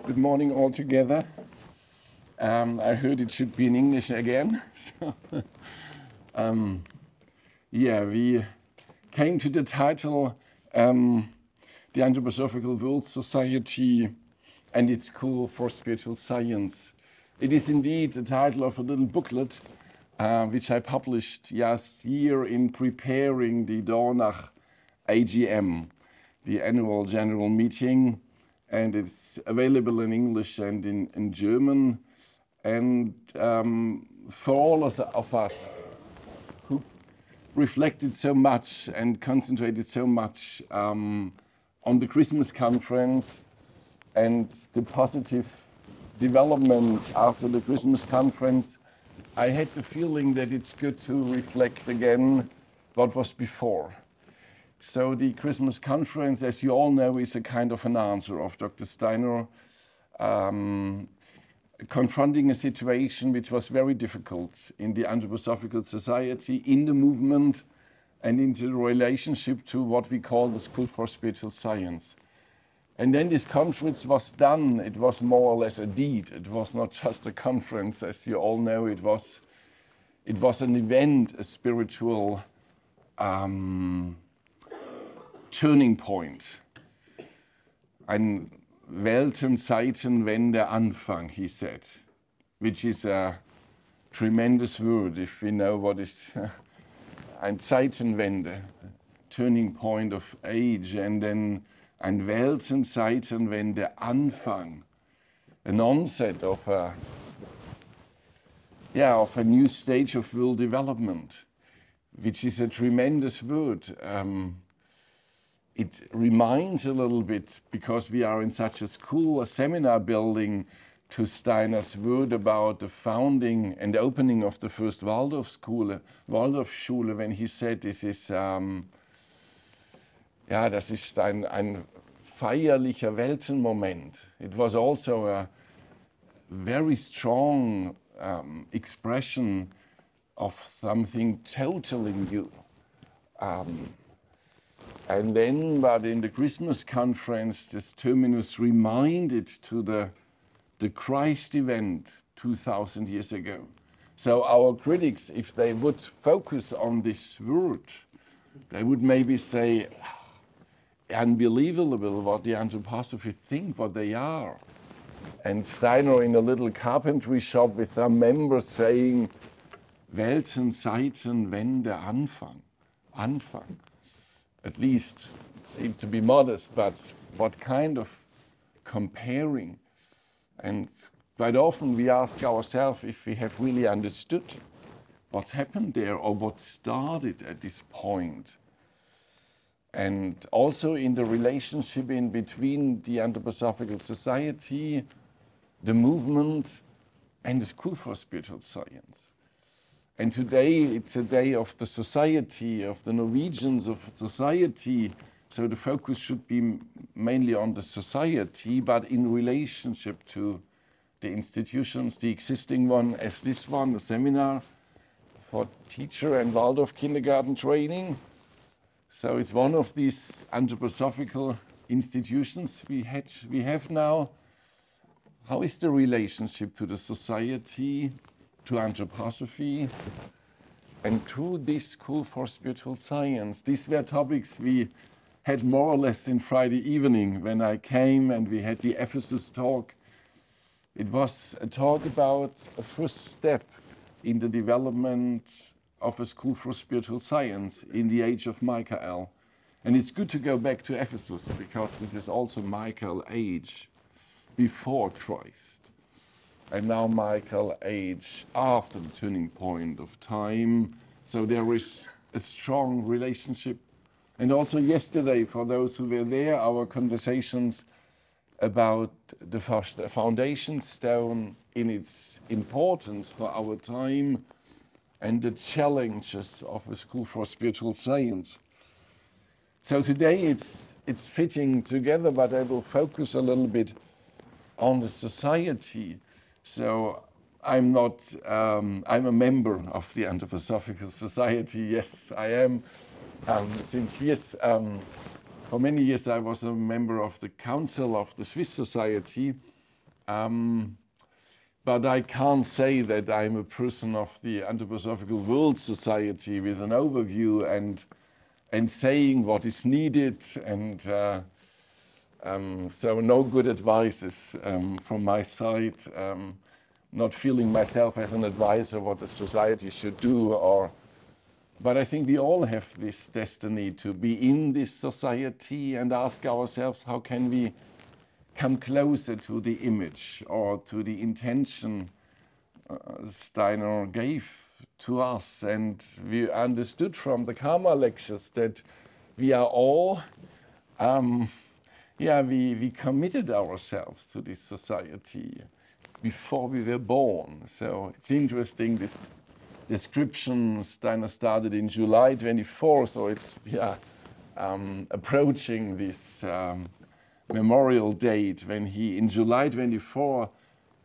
Good morning all together. I heard it should be in English again. We came to the title, The Anthroposophical World Society and its School for Spiritual Science. It is indeed the title of a little booklet which I published last year in preparing the Dornach AGM, the annual general meeting, and it's available in English and in German. And for all of us who reflected so much and concentrated so much on the Christmas conference and the positive developments after the Christmas conference, I had the feeling that it's good to reflect again what was before. So the Christmas conference, as you all know, is a kind of an answer of Dr. Steiner, confronting a situation which was very difficult in the Anthroposophical Society, in the movement, and into the relationship to what we call the School for Spiritual Science. And then this conference was done. It was more or less a deed. It was not just a conference, as you all know. It was an event, a spiritual turning point. Ein Weltenzeitenwende Anfang, he said, which is a tremendous word if we know what is ein Zeitenwende, turning point of age, and then ein Weltenzeitenwende Anfang, an onset of a new stage of world development, which is a tremendous word. It reminds a little bit, because we are in such a school, a seminar building, to Steiner's word about the founding and opening of the first Waldorfschule, when he said this is, das ist ein feierlicher Weltenmoment. It was also a very strong expression of something totally new. And then, but in the Christmas conference, this terminus reminded to the Christ event 2,000 years ago. So our critics, if they would focus on this word, they would maybe say, unbelievable what the Anthroposophy think, what they are. And Steiner in a little carpentry shop with some members saying, Weltenzeitenwende Anfang. At least it seemed to be modest, but what kind of comparing? And quite often we ask ourselves if we have really understood what happened there or what started at this point. And also in the relationship in between the Anthroposophical Society, the movement, and the School for Spiritual Science. And today it's a day of the society, of the Norwegians, of society. So the focus should be mainly on the society, but in relationship to the institutions, the existing one as this one, the seminar for teacher and Waldorf kindergarten training. So it's one of these anthroposophical institutions we have now. How is the relationship to the society, to anthroposophy, and to this School for Spiritual Science? These were topics we had more or less in Friday evening when I came and we had the Ephesus talk. It was a talk about a first step in the development of a School for Spiritual Science in the age of Michael. And it's good to go back to Ephesus because this is also Michael age before Christ. And now Michael age after the turning point of time. So there is a strong relationship. And also yesterday, for those who were there, our conversations about the foundation stone in its importance for our time and the challenges of a School for Spiritual Science. So today it's fitting together, but I will focus a little bit on the society. So I'm a member of the Anthroposophical Society. Yes, I am. Since years, for many years I was a member of the Council of the Swiss Society, But I can't say that I'm a person of the Anthroposophical World Society with an overview and saying what is needed, and so no good advices from my side. Not feeling myself as an advisor what the society should do, but I think we all have this destiny to be in this society and ask ourselves, how can we come closer to the image or to the intention Steiner gave to us. And we understood from the Karma lectures that we are all, we committed ourselves to this society before we were born. So it's interesting, this description Steiner started in July 24, so it's approaching this memorial date when he, in July 24,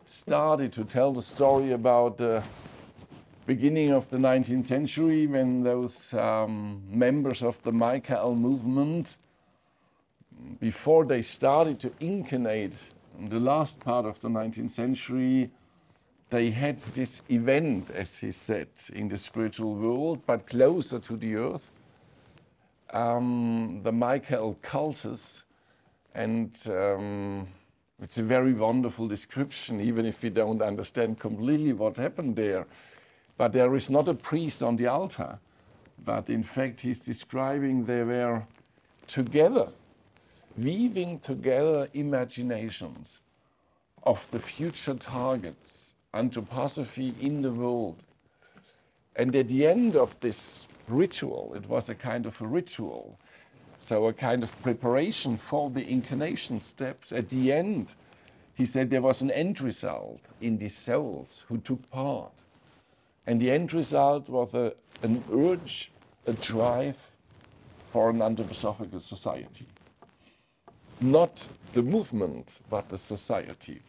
started to tell the story about the beginning of the 19th century, when those members of the Michael movement, before they started to incarnate in the last part of the 19th century, they had this event, as he said, in the spiritual world, but closer to the earth, the Michael cultus. And it's a very wonderful description, even if we don't understand completely what happened there. But there is not a priest on the altar, but in fact he's describing they were together, weaving together imaginations of the future targets, anthroposophy in the world. And at the end of this ritual, it was a kind of a ritual, so a kind of preparation for the incarnation steps. At the end, he said there was an end result in the souls who took part. And the end result was an urge, a drive for an anthroposophical society. Not the movement, but the society.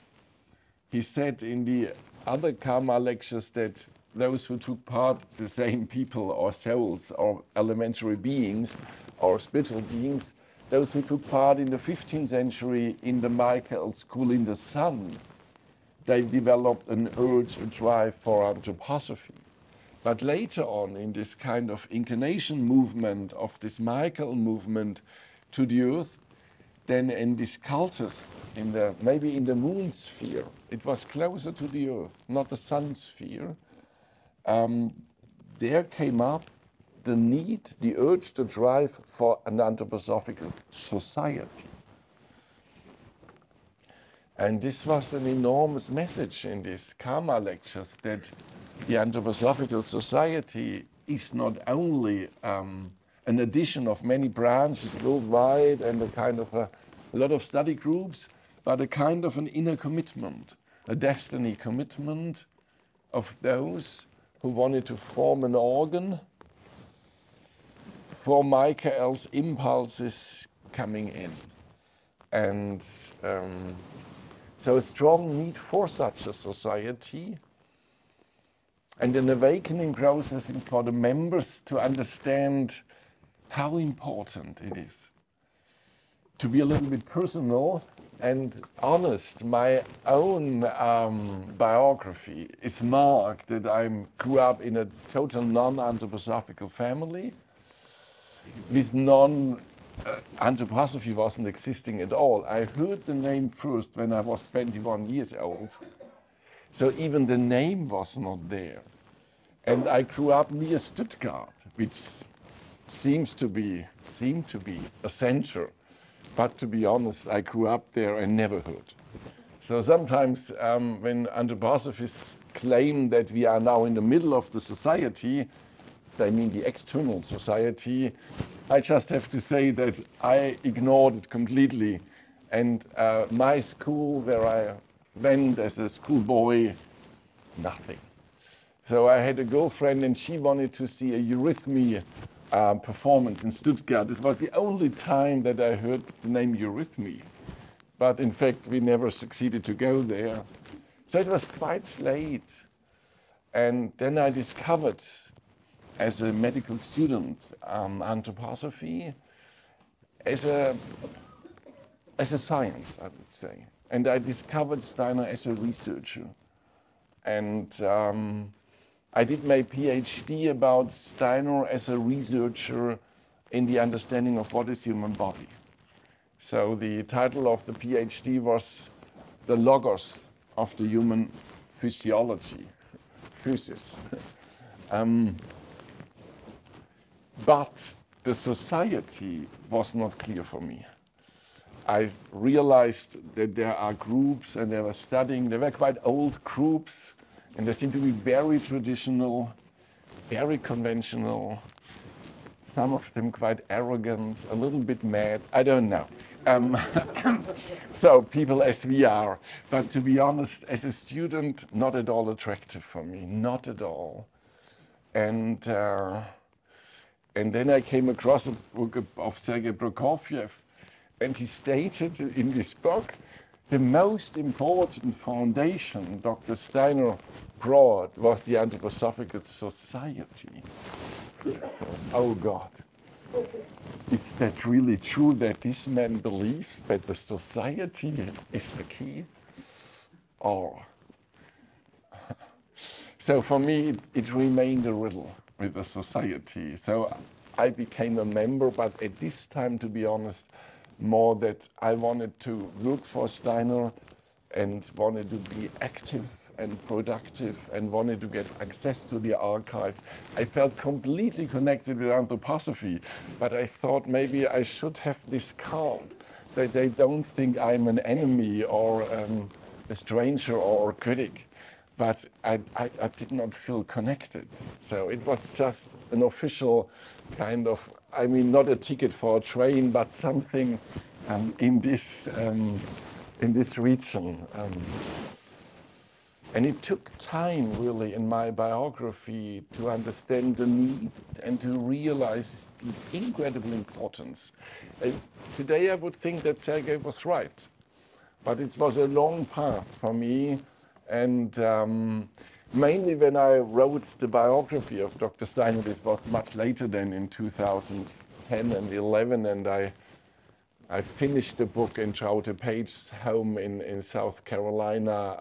He said in the other Karma lectures that those who took part, the same people or souls or elementary beings or spiritual beings, those who took part in the 15th century in the Michael school in the sun, they developed an urge, a drive for anthroposophy. But later on, in this kind of incarnation movement of this Michael movement to the earth, then in this cultus, maybe in the moon sphere, it was closer to the earth, not the sun sphere. There came up the need, the urge to drive for an anthroposophical society. And this was an enormous message in these Karma lectures, that the anthroposophical society is not only an addition of many branches worldwide and a kind of a lot of study groups, but a kind of an inner commitment, a destiny commitment of those who wanted to form an organ for Michael's impulses coming in. And so a strong need for such a society, and an awakening process for the members to understand how important it is. To be a little bit personal and honest, my own biography is marked that I grew up in a total non-anthroposophical family. With anthroposophy wasn't existing at all. I heard the name first when I was 21 years old. So even the name was not there. And I grew up near Stuttgart, which seemed to be a center. But to be honest, I grew up there and never heard. So sometimes when anthroposophists claim that we are now in the middle of the society, they mean the external society, I just have to say that I ignored it completely. And my school, where I went as a schoolboy, nothing. So I had a girlfriend and she wanted to see a Eurythmy performance in Stuttgart. This was the only time that I heard the name Eurythmy. But in fact, we never succeeded to go there. So it was quite late. And then I discovered, as a medical student, anthroposophy as a science, I would say. And I discovered Steiner as a researcher. And I did my PhD about Steiner as a researcher in the understanding of what is human body. So the title of the PhD was The Logos of the Human Physiology, physis. But the society was not clear for me. I realized that there are groups, and they were studying, they were quite old groups, and they seemed to be very traditional, very conventional, some of them quite arrogant, a little bit mad, I don't know. So people as we are, but to be honest, as a student, not at all attractive for me, not at all. And then I came across a book of Sergei Prokofiev, and he stated in this book, the most important foundation Dr. Steiner brought was the Anthroposophical Society. Oh God, is that really true that this man believes that the society is the key? Or so for me, it remained a riddle with the society. So I became a member, but at this time, to be honest, more that I wanted to work for Steiner and wanted to be active and productive and wanted to get access to the archive. I felt completely connected with anthroposophy, but I thought maybe I should have this card that they don't think I'm an enemy or a stranger or a critic. But I did not feel connected. So it was just an official kind of, I mean, not a ticket for a train, but something in this region. And it took time, really, in my biography to understand the need and to realize the incredible importance. Today I would think that Sergei was right, but it was a long path for me. And mainly when I wrote the biography of Dr. Steiner, this was much later than in 2010 and 11, and I finished the book in Troute Page's home in South Carolina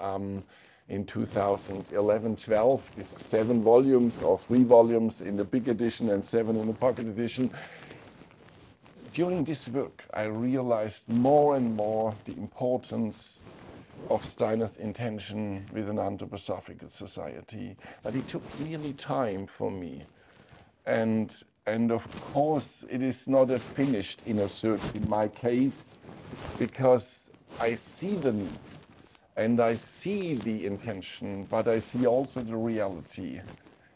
in 2011-12. These 7 volumes or 3 volumes in the big edition and 7 in the pocket edition. During this work, I realized more and more the importance of Steiner's intention with an anthroposophical society. But it took really time for me. And of course, it is not a finished inner search in my case, because I see the need and I see the intention, but I see also the reality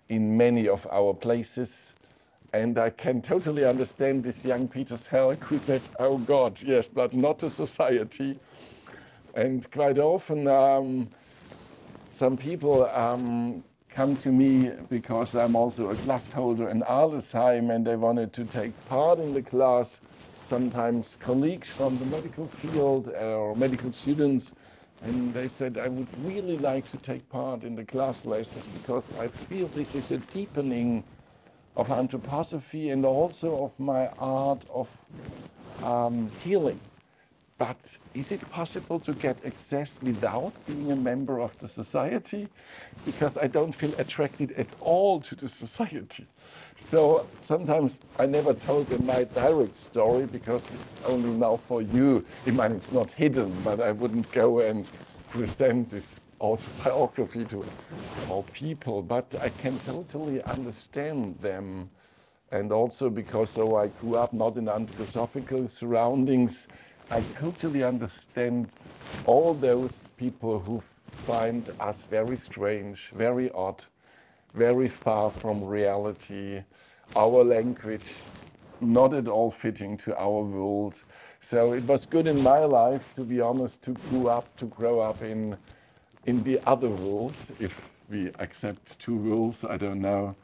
in many of our places. And I can totally understand this young Peter Selg who said, oh God, yes, but not a society. And quite often, some people come to me because I'm also a class holder in Aldersheim, and they wanted to take part in the class. Sometimes colleagues from the medical field or medical students, and they said, I would really like to take part in the class lessons because I feel this is a deepening of anthroposophy and also of my art of healing. But is it possible to get access without being a member of the society? Because I don't feel attracted at all to the society. So sometimes I never told them my direct story because it's only now for you. I mean, it's not hidden, but I wouldn't go and present this autobiography to all people. But I can totally understand them. And also because though I grew up not in anthroposophical surroundings, I totally understand all those people who find us very strange, very odd, very far from reality, our language not at all fitting to our world. So it was good in my life, to be honest, to grow up in the other world, if we accept 2 worlds, I don't know.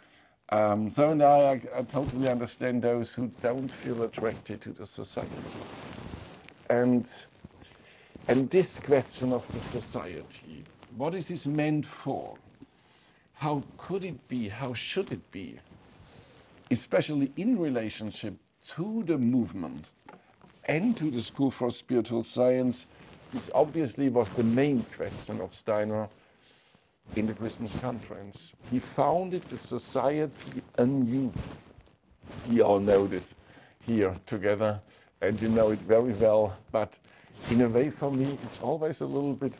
So now I totally understand those who don't feel attracted to the society. And this question of the society, what is this meant for? How could it be? How should it be? Especially in relationship to the movement and to the School for Spiritual Science, this obviously was the main question of Steiner in the Christmas conference. He founded the society anew. We all know this here together, and you know it very well, but in a way for me it's always a little bit,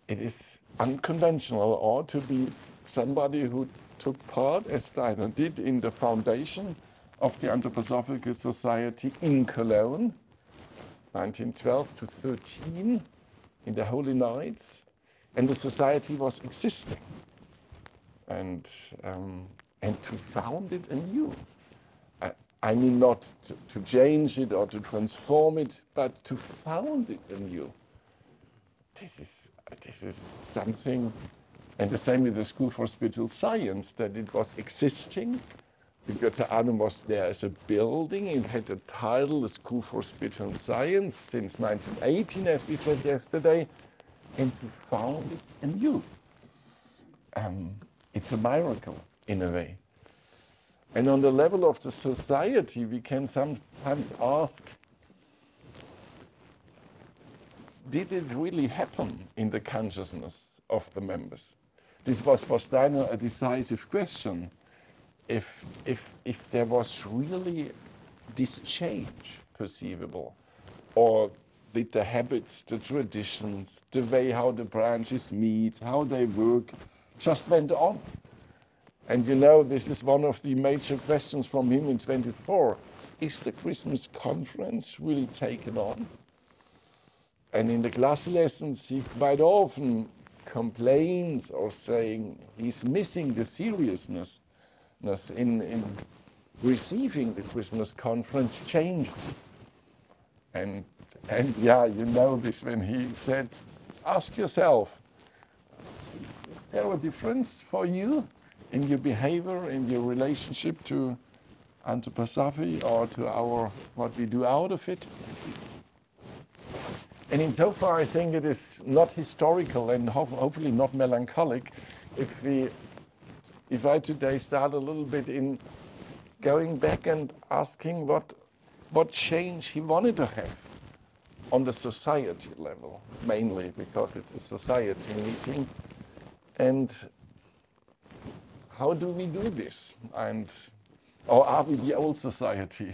it is unconventional, or to be somebody who took part, as Steiner did, in the foundation of the Anthroposophical Society in Cologne, 1912 to 13, in the Holy Nights, and the society was existing. And to found it anew. I mean, not to change it or to transform it, but to found it anew. This is something, and the same with the School for Spiritual Science, that it was existing. The Goetheanum was there as a building. It had a title, the School for Spiritual Science, since 1918, as we said yesterday, and to found it anew. It's a miracle, in a way. And on the level of the society, we can sometimes ask, did it really happen in the consciousness of the members? This was for Steiner a decisive question. If there was really this change perceivable, or did the habits, the traditions, the way how the branches meet, how they work, just went on? And you know, this is one of the major questions from him in 24. Is the Christmas conference really taken on? And in the class lessons, he quite often complains or saying he's missing the seriousness in receiving the Christmas conference change. And yeah, you know this when he said, ask yourself, is there a difference for you in your behavior, in your relationship to anthroposophy or to what we do out of it? And in so far, I think it is not historical and hopefully not melancholic if I today start a little bit in going back and asking what change he wanted to have on the society level, mainly because it's a society meeting. And how do we do this? Or are we the old society?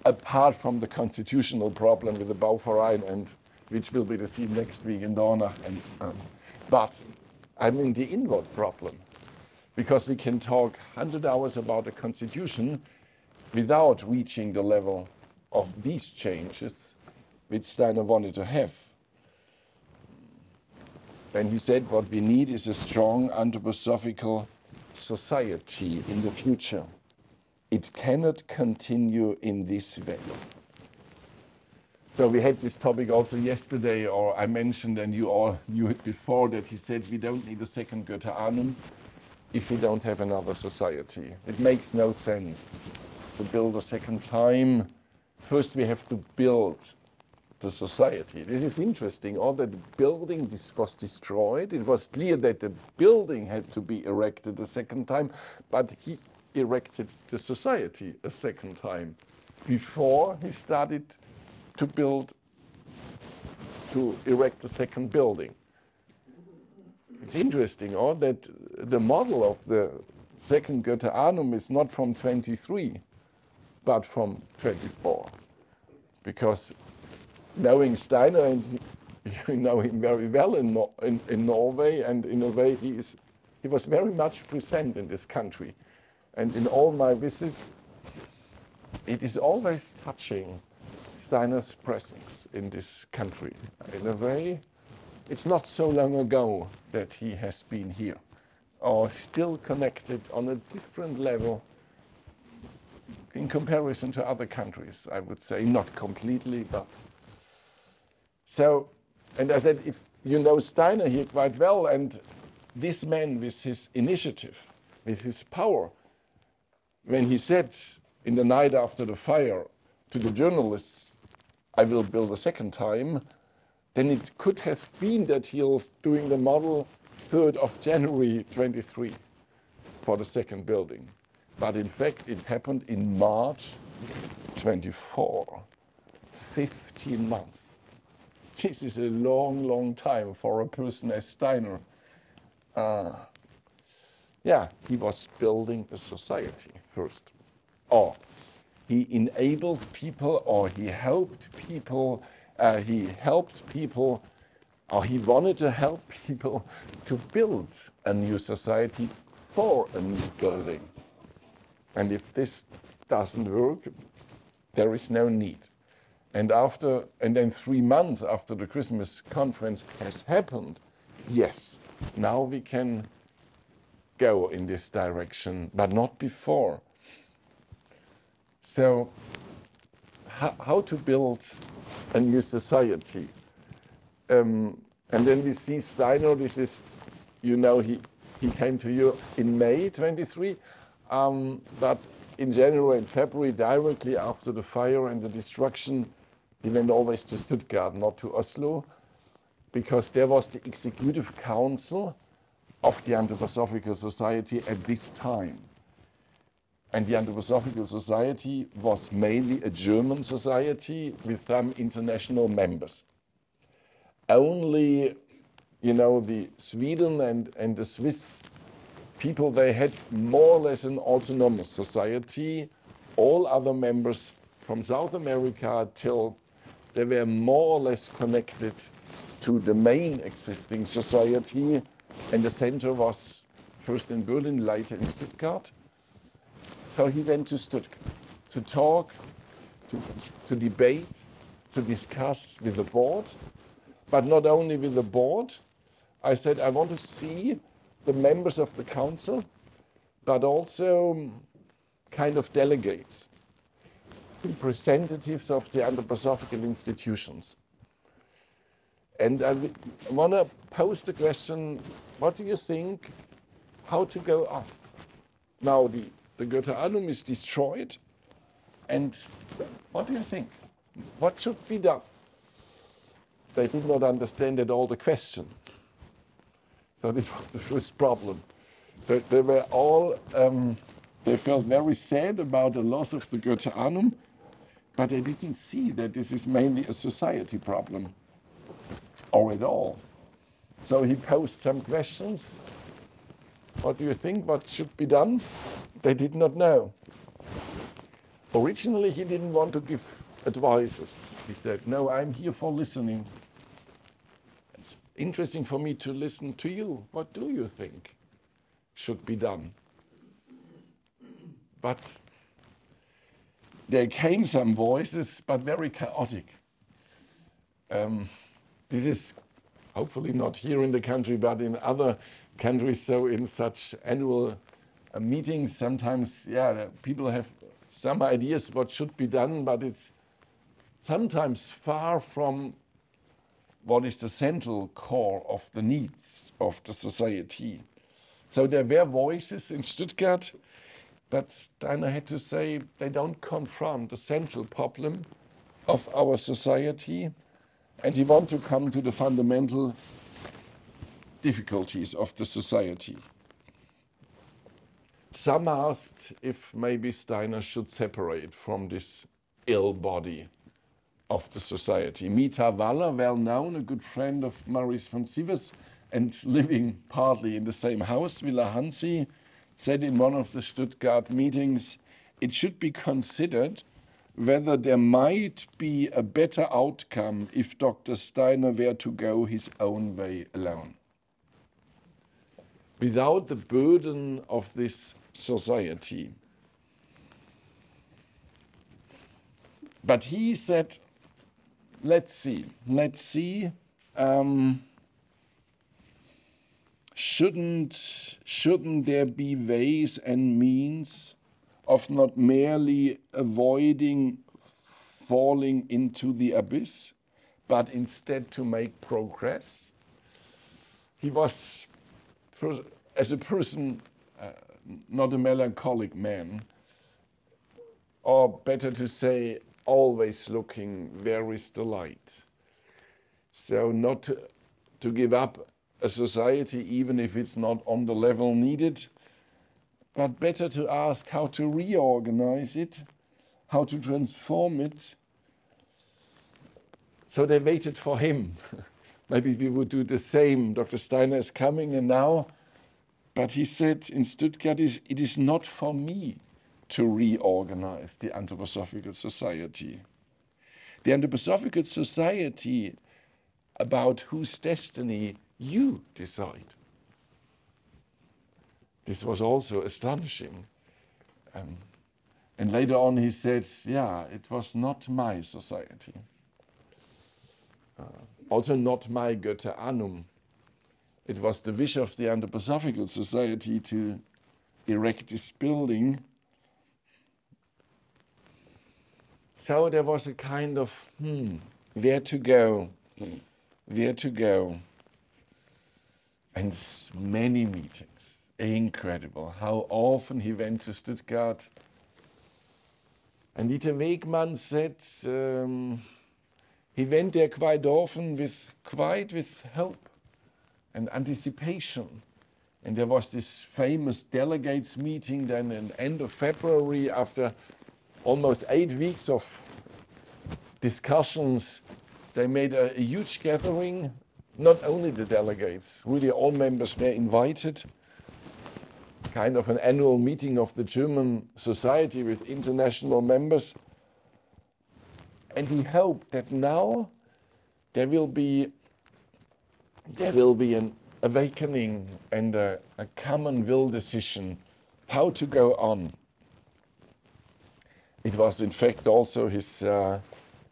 Apart from the constitutional problem with the Bauverein, and which will be the theme next week in Dorna. But I mean the inward problem, because we can talk 100 hours about the constitution without reaching the level of these changes which Steiner wanted to have. When he said what we need is a strong anthroposophical society in the future. It cannot continue in this way. So we had this topic also yesterday, or I mentioned, and you all knew it before, that he said we don't need a second Goetheanum if we don't have another society. It makes no sense to build a second time. First we have to build the society. This is interesting. All that building was destroyed. It was clear that the building had to be erected a second time, but he erected the society a second time before he started to erect the second building. It's interesting, that the model of the second Goetheanum is not from 23, but from 24. Because knowing Steiner, and you know him very well in Norway, and in a way he was very much present in this country. And in all my visits, it is always touching Steiner's presence in this country. In a way, it's not so long ago that he has been here, or still connected on a different level in comparison to other countries, I would say. Not completely, but. So, and I said, if you know Steiner here quite well, and this man with his initiative, with his power, when he said in the night after the fire to the journalists, I will build a second time, then it could have been that he was doing the model 3rd of January 23 for the second building. But in fact, it happened in March 24, 15 months. this is a long, long time for a person as Steiner. Yeah, he was building a society first. Or he enabled people, or he helped people, or he wanted to help people to build a new society for a new building. And if this doesn't work, there is no need. And then 3 months after the Christmas conference has happened, yes, now we can go in this direction, but not before. So how to build a new society? And then we see Steiner, this is, you know, he came to you in May 23, but in January and February, directly after the fire and the destruction, he went always to Stuttgart, not to Oslo, because there was the executive council of the Anthroposophical Society at this time. And the Anthroposophical Society was mainly a German society with some international members. Only, you know, the Sweden and the Swiss people, they had more or less an autonomous society. All other members from South America till they were more or less connected to the main existing society. And the center was first in Berlin, later in Stuttgart. So he went to Stuttgart to talk, to debate, to discuss with the board, but not only with the board. I said, I want to see the members of the council, but also kind of delegates, representatives of the anthroposophical institutions. And I want to pose the question, what do you think, how to go on? Now the Goetheanum is destroyed, and what do you think? What should be done? They did not understand at all the question. So this was the first problem. They were all, they felt very sad about the loss of the Goetheanum, but they didn't see that this is mainly a society problem, or at all. So he posed some questions. What do you think? What should be done? They did not know. Originally, he didn't want to give advices. He said, no, I'm here for listening. It's interesting for me to listen to you. What do you think should be done? But there came some voices, but very chaotic. This is hopefully not here in the country, but in other countries. So in such annual meetings, sometimes, yeah, people have some ideas what should be done, but it's sometimes far from what is the central core of the needs of the society. So there were voices in Stuttgart, but Steiner had to say they don't confront the central problem of our society, and he wants to come to the fundamental difficulties of the society. Some asked if maybe Steiner should separate from this ill body of the society. Mita Waller, well known, a good friend of Maurice von Sievers, and living partly in the same house, Villa Hansi, said in one of the Stuttgart meetings, it should be considered whether there might be a better outcome if Dr. Steiner were to go his own way alone, without the burden of this society. But he said, let's see, shouldn't there be ways and means of not merely avoiding falling into the abyss, but instead to make progress? He was, as a person, not a melancholic man, or better to say, always looking where is the light. So not to give up a society, even if it's not on the level needed, but better to ask how to reorganize it, how to transform it. So they waited for him. Maybe we would do the same. Dr. Steiner is coming and now, but he said in Stuttgart, it is not for me to reorganize the Anthroposophical Society. The Anthroposophical Society, about whose destiny you decide. This was also astonishing. And later on he said, yeah, it was not my society. Also not my Goethe Annum. It was the wish of the Anthroposophical Society to erect this building. So there was a kind of, where to go, where to go. And many meetings, incredible. How often he went to Stuttgart. And Dieter Wegmann said he went there quite often with hope and anticipation. And there was this famous delegates meeting then in the end of February after almost 8 weeks of discussions. They made a huge gathering, not only the delegates, really all members were invited. Kind of an annual meeting of the German Society with international members. And he hoped that now there will be an awakening and a common will decision how to go on. It was in fact also his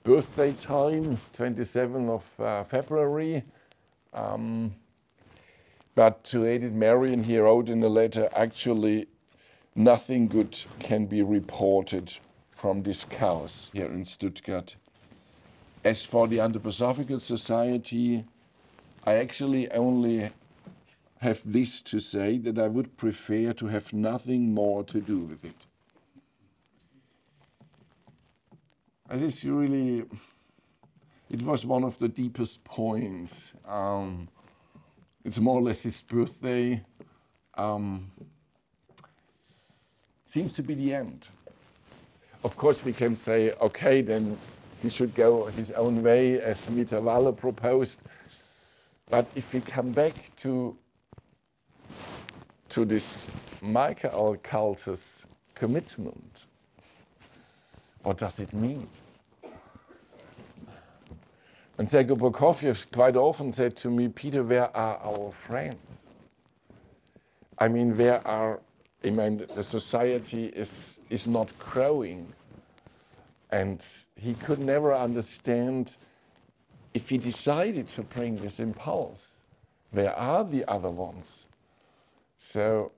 birthday time, 27th of February. But to Edith Marion, he wrote in a letter, actually nothing good can be reported from this chaos here in Stuttgart. As for the Anthroposophical Society, I actually only have this to say, that I would prefer to have nothing more to do with it. This really, it was one of the deepest points. It's more or less his birthday. Seems to be the end. Of course, we can say, okay, then he should go his own way, as Mita Walle proposed. But if we come back to this Michael cult's commitment, what does it mean? And Sergei Prokofiev quite often said to me, Peter, where are our friends? I mean, the society is not growing. And he could never understand, if he decided to bring this impulse, where are the other ones? So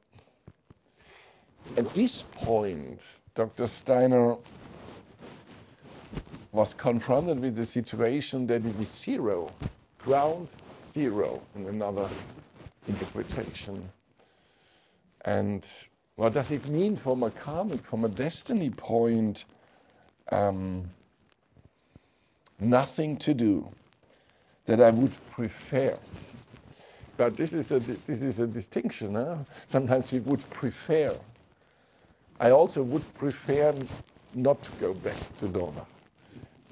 at this point, Dr. Steiner was confronted with the situation that it is zero, ground zero, in another interpretation. And what does it mean from a karmic, from a destiny point? Nothing to do that I would prefer. But this is a distinction. Huh? Sometimes we would prefer. I also would prefer not to go back to Dornach.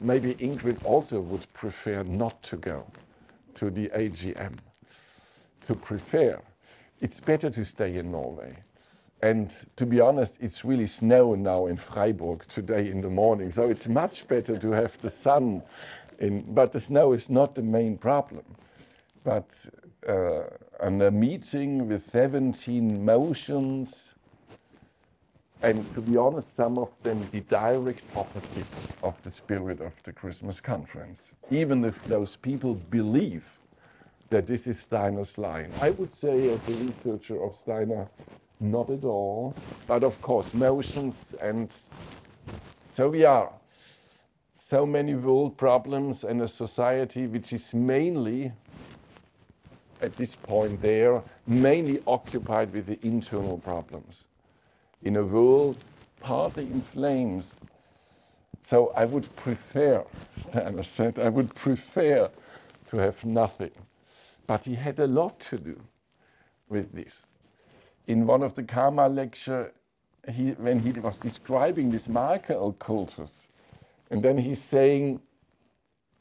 Maybe Ingrid also would prefer not to go to the AGM. To prefer. It's better to stay in Norway. And to be honest, it's really snow now in Freiburg today in the morning. So it's much better to have the sun but the snow is not the main problem. But and a meeting with 17 motions, and to be honest, some of them the direct opposite of the spirit of the Christmas conference, even if those people believe that this is Steiner's line. I would say, as a researcher of Steiner, not at all, but of course, motions, and so we are. So many world problems and a society which is mainly, at this point there, mainly occupied with the internal problems. In a world partly in flames. So I would prefer, Steiner said, I would prefer to have nothing. But he had a lot to do with this. In one of the Karma lecture, when he was describing this marker occultus, and then he's saying,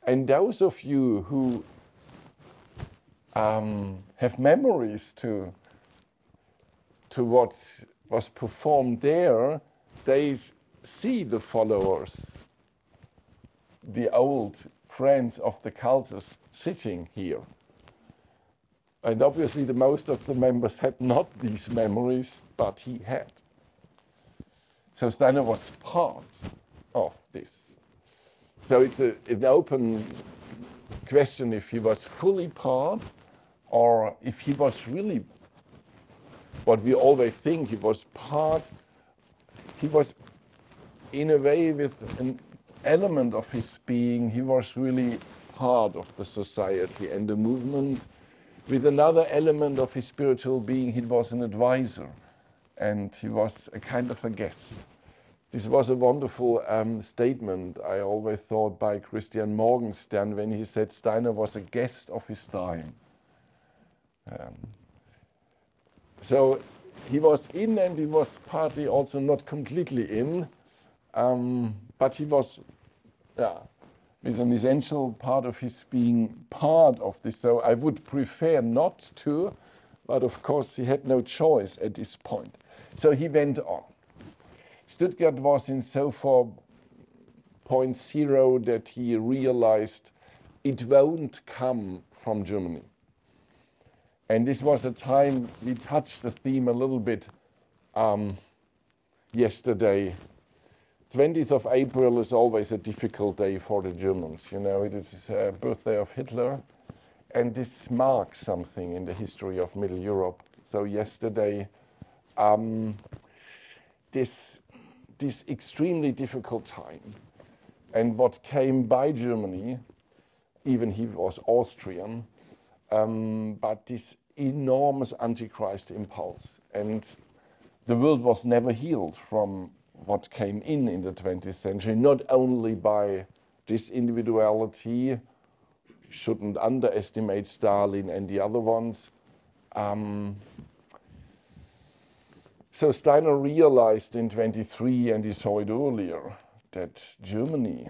And those of you who have memories to what was performed there, they see the followers, the old friends of the cultus sitting here. And obviously the most of the members had not these memories, but he had. So Steiner was part of this. So it's an open question if he was fully part or if he was really what we always think he was part. He was in a way with an element of his being, he was really part of the society and the movement. With another element of his spiritual being, he was an advisor and he was a kind of a guest. This was a wonderful statement, I always thought, by Christian Morgenstern when he said Steiner was a guest of his time. So he was in and he was partly also not completely in, but he was with an essential part of his being part of this. So I would prefer not to, but of course he had no choice at this point. So he went on. Stuttgart was in so far point zero that he realized it won't come from Germany. And this was a time, we touched the theme a little bit yesterday. 20th of April is always a difficult day for the Germans. You know, it is the birthday of Hitler, and this marks something in the history of Middle Europe. So yesterday, this extremely difficult time, and what came by Germany, even he was Austrian, but this enormous Antichrist impulse. And the world was never healed from what came in the 20th century, not only by this individuality, shouldn't underestimate Stalin and the other ones. So Steiner realized in 23, and he saw it earlier, that Germany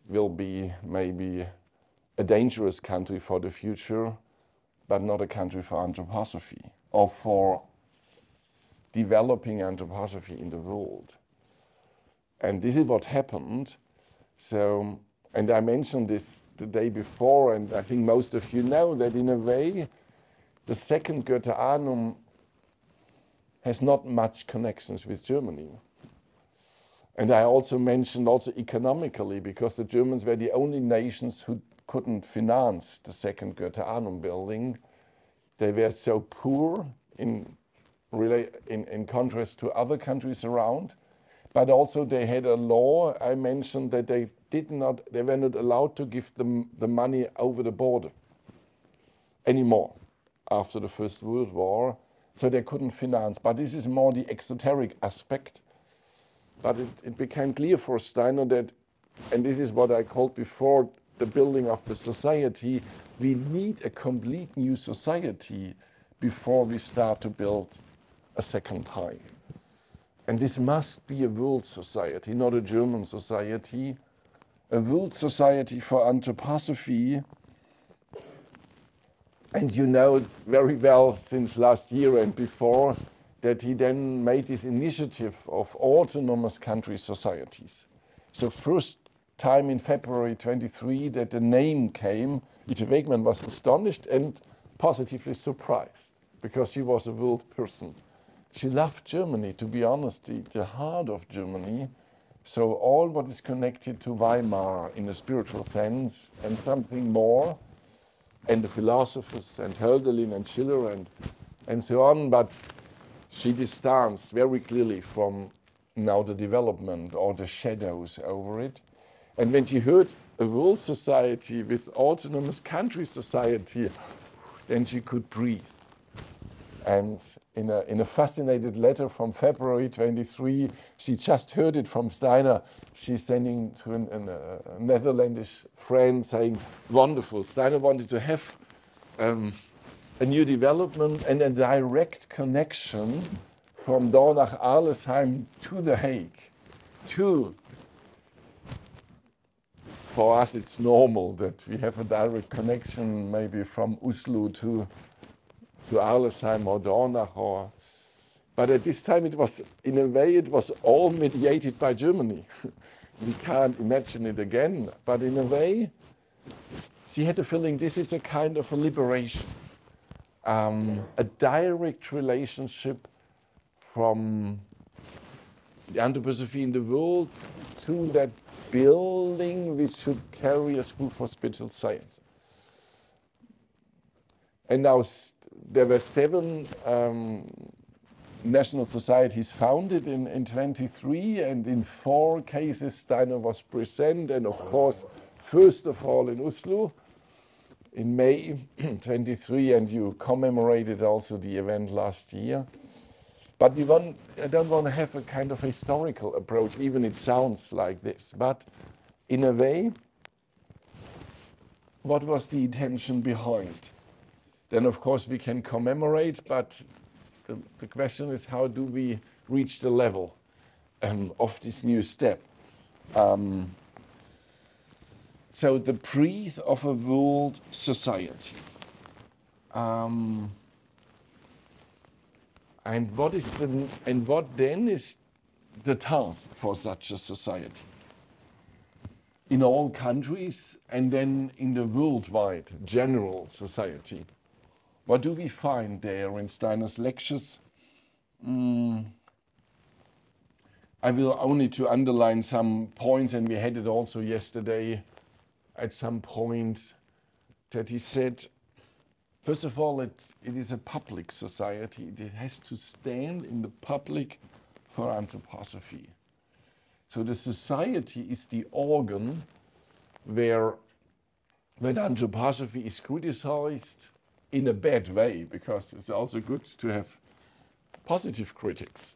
will be maybe a dangerous country for the future, but not a country for anthroposophy or for developing anthroposophy in the world. And this is what happened. So, and I mentioned this the day before, and I think most of you know that in a way, the second Goetheanum has not much connections with Germany. And I also mentioned also economically, because the Germans were the only nations who couldn't finance the second Goetheanum building. They were so poor in contrast to other countries around, but also they had a law. I mentioned that they were not allowed to give them the money over the border anymore after the First World War, so they couldn't finance. But this is more the exoteric aspect. But it became clear for Steiner that, and this is what I called before the building of the society, we need a complete new society before we start to build a second time. And this must be a world society, not a German society, a world society for anthroposophy. And you know very well since last year and before that he then made this initiative of autonomous country societies. So first time in February 23 that the name came, Ita Wegman was astonished and positively surprised because she was a world person. She loved Germany, to be honest, the heart of Germany. So all what is connected to Weimar in a spiritual sense and something more, and the philosophers and Hölderlin and Schiller and so on, but she distanced very clearly from now the development or the shadows over it. And when she heard a world society with autonomous country society, then she could breathe. And in a fascinated letter from February 23, she just heard it from Steiner. She's sending to a Netherlandish friend saying, wonderful, Steiner wanted to have a new development and a direct connection from Dornach-Arlesheim to The Hague, to for us it's normal that we have a direct connection maybe from Oslo to Arlesheim or Dornach, but at this time it was, in a way, it was all mediated by Germany. We can't imagine it again, but in a way, she had the feeling this is a kind of a liberation, a direct relationship from the Anthroposophy in the world to that building which should carry a school for spiritual science. And now there were 7 national societies founded in 23, and in 4 cases Steiner was present, and of course, first of all in Oslo in May 23, and you commemorated also the event last year. But I don't want to have a kind of historical approach, even it sounds like this. But in a way, what was the intention behind? Then, of course, we can commemorate, but the question is, how do we reach the level of this new step? So the breath of a world society. And what then is the task for such a society? In all countries, and then in the worldwide general society. What do we find there in Steiner's lectures? I will only to underline some points, and we had it also yesterday at some point that he said, first of all, it is a public society. It has to stand in the public for anthroposophy. So the society is the organ where, when anthroposophy is criticized in a bad way, because it's also good to have positive critics.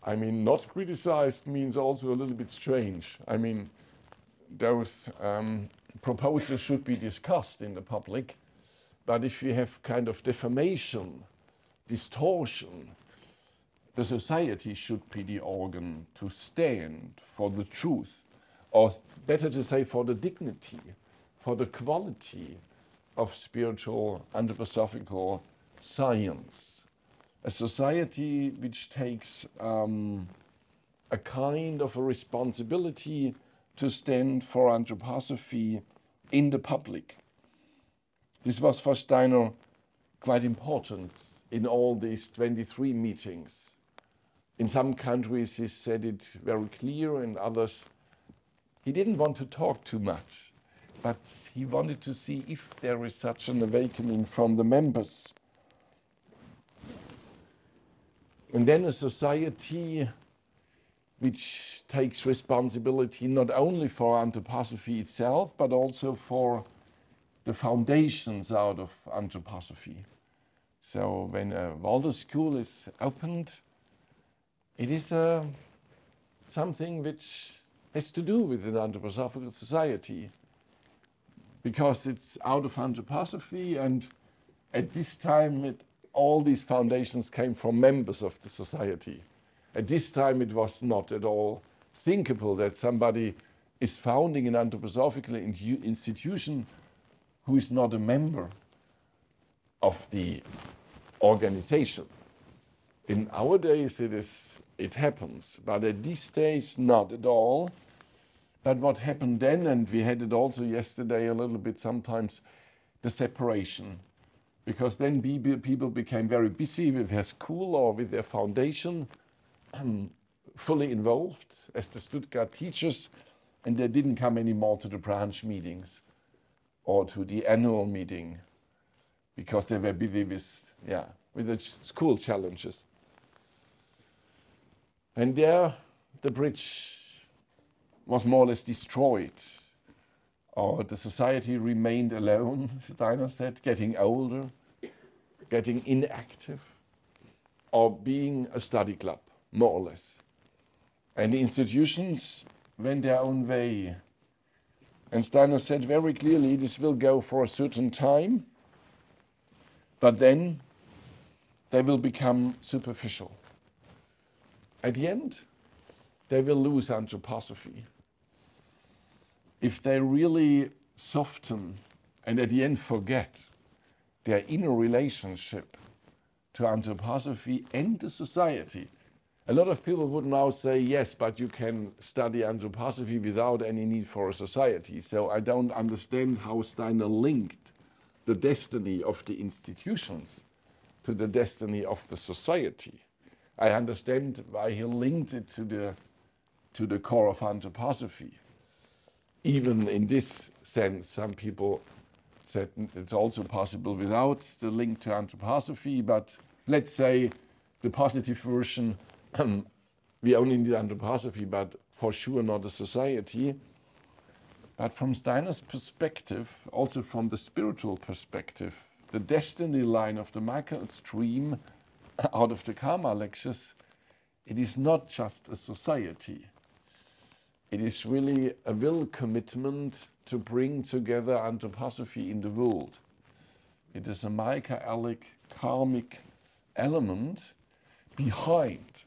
I mean, not criticized means also a little bit strange. I mean, those proposals should be discussed in the public. But if you have kind of defamation, distortion, the society should be the organ to stand for the truth, or better to say, for the dignity, for the quality of spiritual anthroposophical science. A society which takes a kind of a responsibility to stand for anthroposophy in the public. This was for Steiner quite important in all these 23 meetings. In some countries he said it very clear, in others he didn't want to talk too much, but he wanted to see if there is such an awakening from the members. And then a society which takes responsibility not only for anthroposophy itself, but also for the foundations out of anthroposophy. So when a Waldorf school is opened, it is something which has to do with an anthroposophical society, because it's out of anthroposophy, and at this time all these foundations came from members of the society. At this time it was not at all thinkable that somebody is founding an anthroposophical institution who is not a member of the organization. In our days it happens, but at these days not at all. But what happened then, and we had it also yesterday a little bit sometimes, the separation. Because then people became very busy with their school or with their foundation, fully involved as the Stuttgart teachers, and they didn't come anymore to the branch meetings or to the annual meeting, because they were busy with the school challenges. And there the bridge was more or less destroyed, or the society remained alone, Steiner said, getting older, getting inactive, or being a study club, more or less. And the institutions went their own way. And Steiner said very clearly, this will go for a certain time, but then they will become superficial. At the end, they will lose anthroposophy. if they really soften and at the end forget their inner relationship to anthroposophy and the society. A lot of people would now say, yes, but you can study anthroposophy without any need for a society. So I don't understand how Steiner linked the destiny of the institutions to the destiny of the society. I understand why he linked it to the core of anthroposophy. Even in this sense, some people said it's also possible without the link to anthroposophy, but let's say the positive version, we only need anthroposophy, but for sure not a society. But from Steiner's perspective, also from the spiritual perspective, the destiny line of the Michael stream out of the Karma lectures, it is not just a society. It is really a will commitment to bring together anthroposophy in the world. It is a Michaelic, karmic element behind.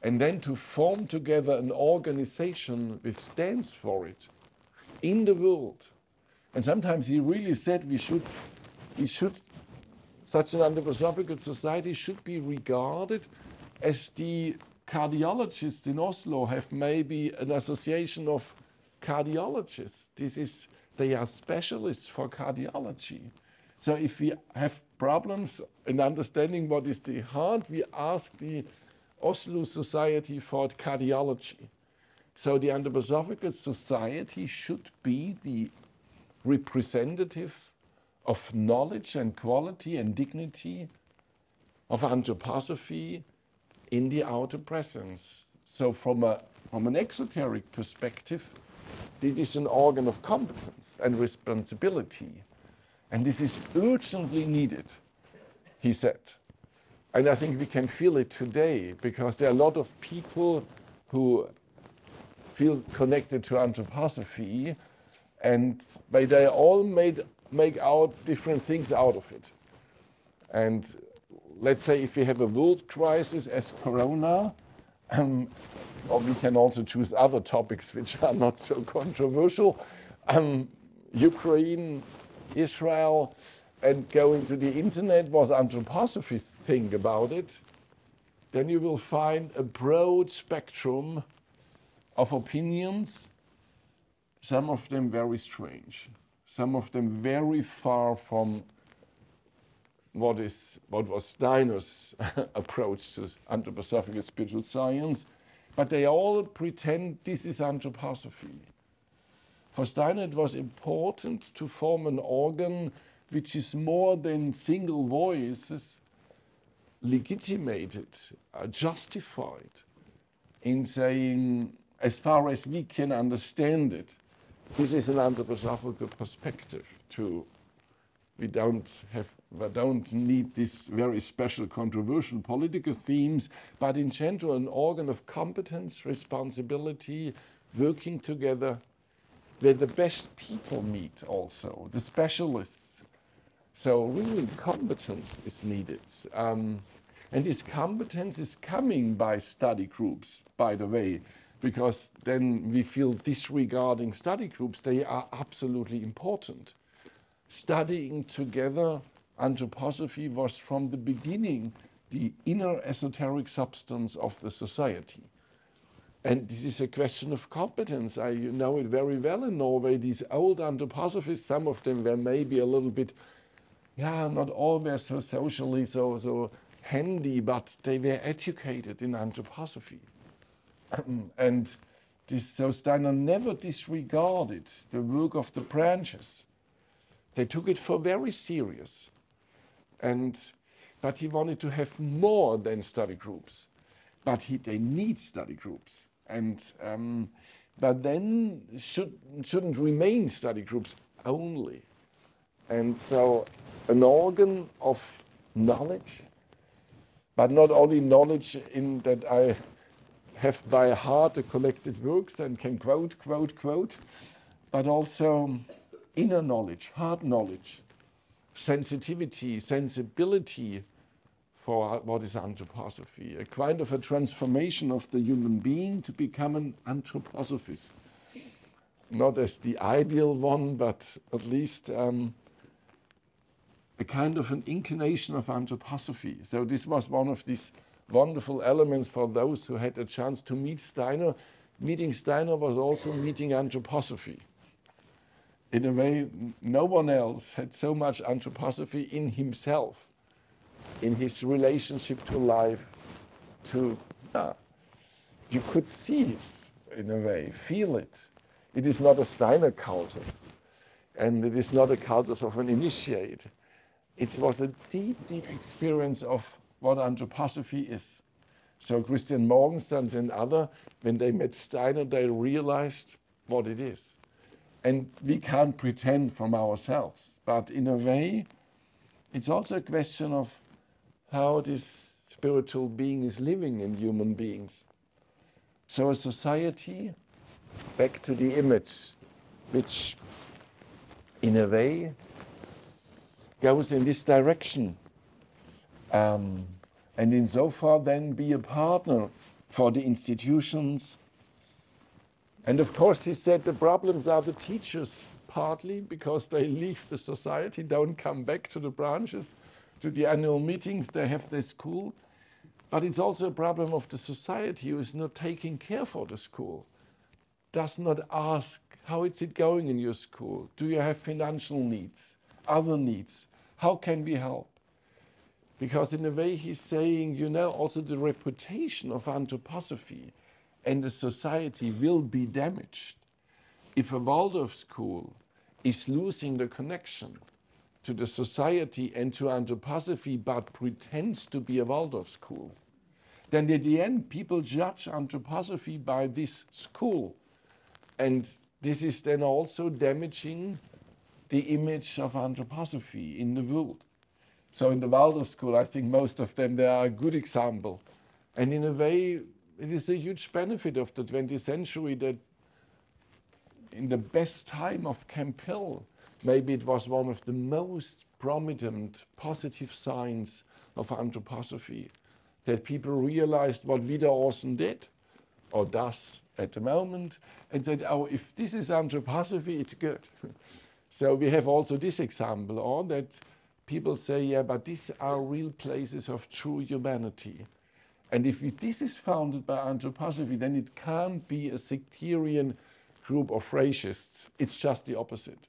And then to form together an organization which stands for it in the world. And sometimes he really said such an anthroposophical society should be regarded as the cardiologists in Oslo have maybe an association of cardiologists. They are specialists for cardiology. So if we have problems in understanding what is the heart, we ask the Oslo Society for Cardiology. So the Anthroposophical Society should be the representative of knowledge and quality and dignity of anthroposophy in the outer presence. So from an exoteric perspective, this is an organ of competence and responsibility. And this is urgently needed, he said. And I think we can feel it today because there are a lot of people who feel connected to anthroposophy and they all make out different things out of it. And let's say if we have a world crisis as Corona, or we can also choose other topics which are not so controversial, Ukraine, Israel, and going to the internet was anthroposophy's thing about it, then you will find a broad spectrum of opinions, some of them very strange, some of them very far from what was Steiner's approach to anthroposophical spiritual science, but they all pretend this is anthroposophy. For Steiner, it was important to form an organ which is more than single voices, legitimated, justified in saying, as far as we can understand it, this is an anthroposophical perspective too. We don't need these very special controversial political themes, but in general an organ of competence, responsibility, working together, where the best people meet also, the specialists. So really competence is needed. And this competence is coming by study groups, by the way, because then we feel disregarding study groups, they are absolutely important. Studying together anthroposophy was from the beginning the inner esoteric substance of the society. And this is a question of competence. You know it very well in Norway. These old anthroposophists, some of them were maybe a little bit, not always so socially so handy, but they were educated in anthroposophy. And so Steiner never disregarded the work of the branches. They took it for very serious. But he wanted to have more than study groups. But they need study groups. But then shouldn't remain study groups only. And so an organ of knowledge, but not only knowledge in that I have by heart the collected works and can quote, but also inner knowledge, heart knowledge, sensitivity, sensibility for what is anthroposophy, a kind of a transformation of the human being to become an anthroposophist. not as the ideal one, but at least a kind of an incarnation of anthroposophy. So this was one of these wonderful elements for those who had a chance to meet Steiner. Meeting Steiner was also meeting anthroposophy. In a way, no one else had so much anthroposophy in himself, in his relationship to life, you could see it in a way, feel it. It is not a Steiner cultus, and it is not a cultus of an initiate. It was a deep, deep experience of what anthroposophy is. So Christian Morgenstern and others, when they met Steiner, they realized what it is. And we can't pretend from ourselves, but in a way, it's also a question of how this spiritual being is living in human beings. So a society, back to the image, which in a way goes in this direction, and insofar then be a partner for the institutions. And of course, he said the problems are the teachers, partly because they leave the society, don't come back to the branches, to the annual meetings, they have their school. But it's also a problem of the society who is not taking care for the school, does not ask, how is it going in your school? Do you have financial needs, other needs? How can we help? Because in a way he's saying, you know, also the reputation of anthroposophy and the society will be damaged if a Waldorf school is losing the connection to the society and to anthroposophy, but pretends to be a Waldorf school. Then at the end, people judge anthroposophy by this school. And this is then also damaging the image of anthroposophy in the world. So in the Waldorf school, I think most of them, they are a good example. And in a way, it is a huge benefit of the 20th century that in the best time of Campbell, maybe it was one of the most prominent positive signs of anthroposophy, that people realized what Wiederaußen did, or does at the moment, and said, oh, if this is anthroposophy, it's good. So we have also this example, or that people say, yeah, but these are real places of true humanity. And if this is founded by anthroposophy, then it can't be a sectarian group of racists. It's just the opposite.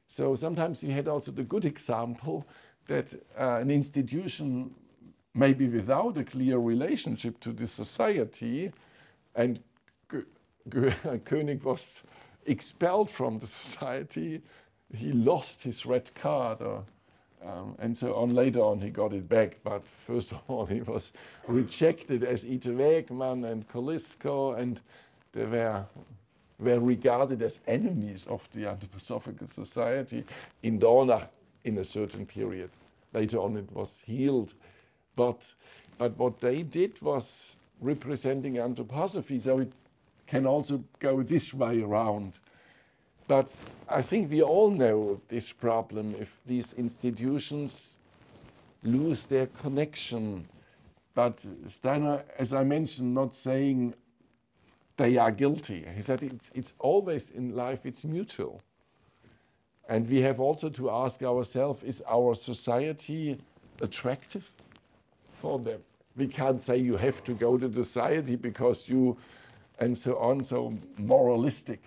So sometimes we had also the good example that an institution, maybe without a clear relationship to the society, and König was expelled from the society, he lost his red card, and so on. Later on he got it back, but first of all he was rejected as Ite Wegman and Kolisko, and they were regarded as enemies of the Anthroposophical Society in Dornach in a certain period. Later on it was healed. But what they did was representing anthroposophy, so it can also go this way around. But I think we all know this problem if these institutions lose their connection. But Steiner, as I mentioned, not saying they are guilty. He said it's always in life, it's mutual. And we have also to ask ourselves, is our society attractive for them? We can't say you have to go to the society because you, and so on, so moralistic.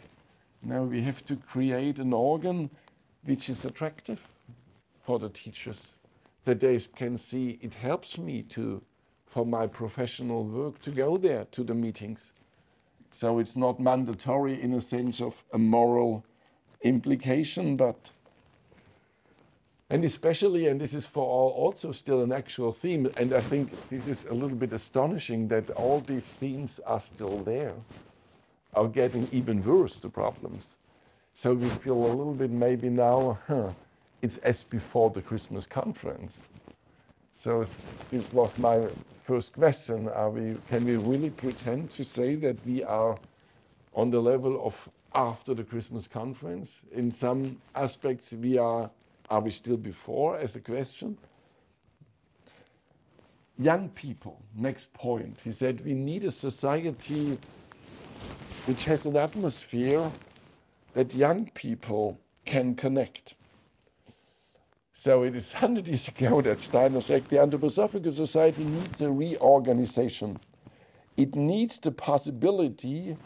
No, we have to create an organ which is attractive for the teachers, that they can see it helps me for my professional work to go there to the meetings. So it's not mandatory in a sense of a moral implication, but, and especially, and this is for all also still an actual theme, and I think this is a little bit astonishing that all these themes are still there, are getting even worse, the problems. So we feel a little bit maybe now, it's as before the Christmas conference. So this was my first question. Can we really pretend to say that we are on the level of after the Christmas conference? In some aspects are we still before as a question? Young people, next point. He said we need a society which has an atmosphere that young people can connect. So it is 100 years ago that Steiner said the Anthroposophical Society needs a reorganization. It needs the possibility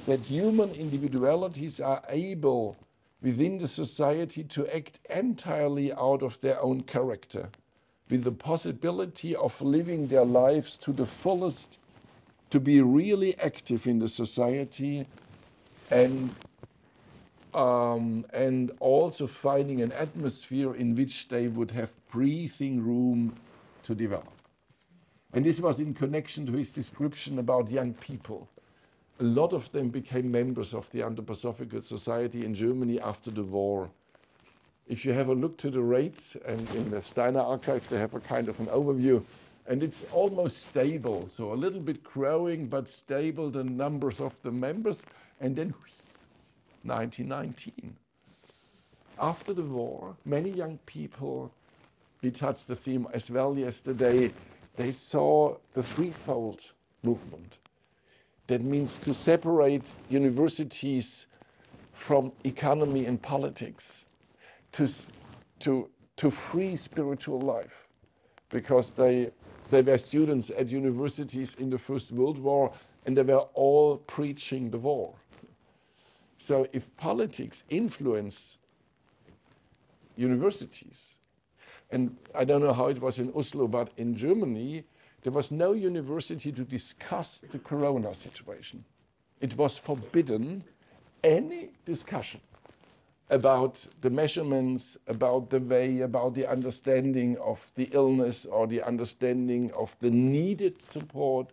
that human individualities are able within the society to act entirely out of their own character, with the possibility of living their lives to the fullest, to be really active in the society, and also finding an atmosphere in which they would have breathing room to develop. And this was in connection to his description about young people. A lot of them became members of the Anthroposophical Society in Germany after the war. If you have a look to the rates, and in the Steiner archive they have a kind of an overview, and it's almost stable, so a little bit growing but stable, the numbers of the members, and then 1919. After the war, many young people, we touched the theme as well yesterday, they saw the threefold movement. That means to separate universities from economy and politics, to free spiritual life, because they were students at universities in the First World War, and they were all preaching the war. So if politics influence universities, and I don't know how it was in Oslo, but in Germany, there was no university to discuss the corona situation. It was forbidden any discussion about the measurements, about the way, about the understanding of the illness or the understanding of the needed support.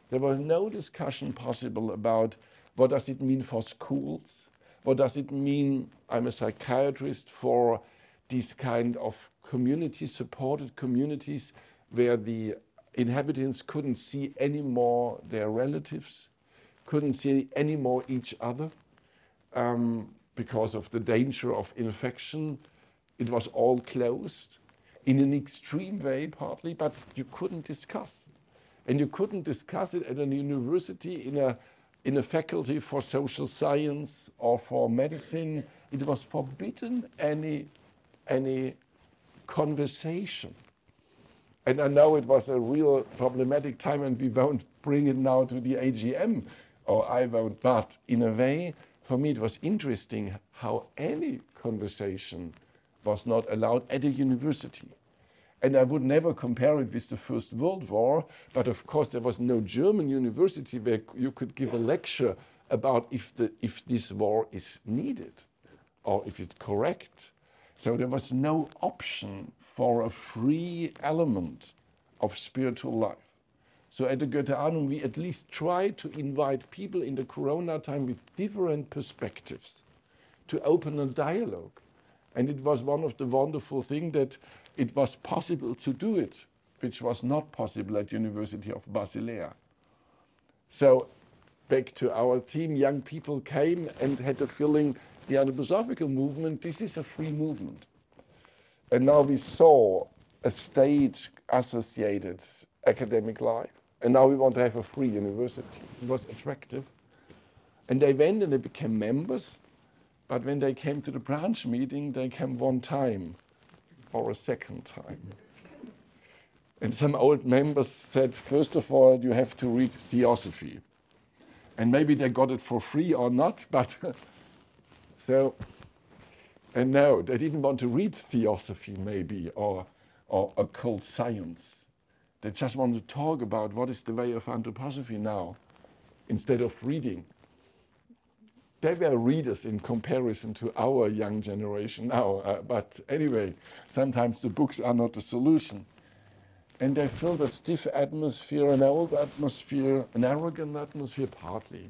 There was no discussion possible about what does it mean for schools? What does it mean, I'm a psychiatrist, for these kind of community-supported communities where the inhabitants couldn't see anymore their relatives, couldn't see anymore each other because of the danger of infection. It was all closed in an extreme way partly, but you couldn't discuss. And you couldn't discuss it at a university in a faculty for social science or for medicine. It was forbidden any conversation. And I know it was a real problematic time, and we won't bring it now to the AGM, or I won't, but in a way, for me it was interesting how any conversation was not allowed at a university. And I would never compare it with the First World War, but of course there was no German university where you could give a lecture about if this war is needed or if it's correct. So there was no option for a free element of spiritual life. So at the Goetheanum, we at least tried to invite people in the Corona time with different perspectives to open a dialogue. And it was one of the wonderful things that it was possible to do it, which was not possible at University of Basilea. So back to our team, young people came and had the feeling, the Anthroposophical movement, this is a free movement. And now we saw a state-associated academic life, and now we want to have a free university. It was attractive. And they went and they became members, but when they came to the branch meeting, they came one time or a second time. And some old members said, first of all, you have to read Theosophy. And maybe they got it for free or not, but so, and no, they didn't want to read Theosophy maybe, or occult science. They just want to talk about what is the way of Anthroposophy now, instead of reading. They were readers in comparison to our young generation now, but anyway, sometimes the books are not the solution. And they filled a stiff atmosphere, an old atmosphere, an arrogant atmosphere, partly.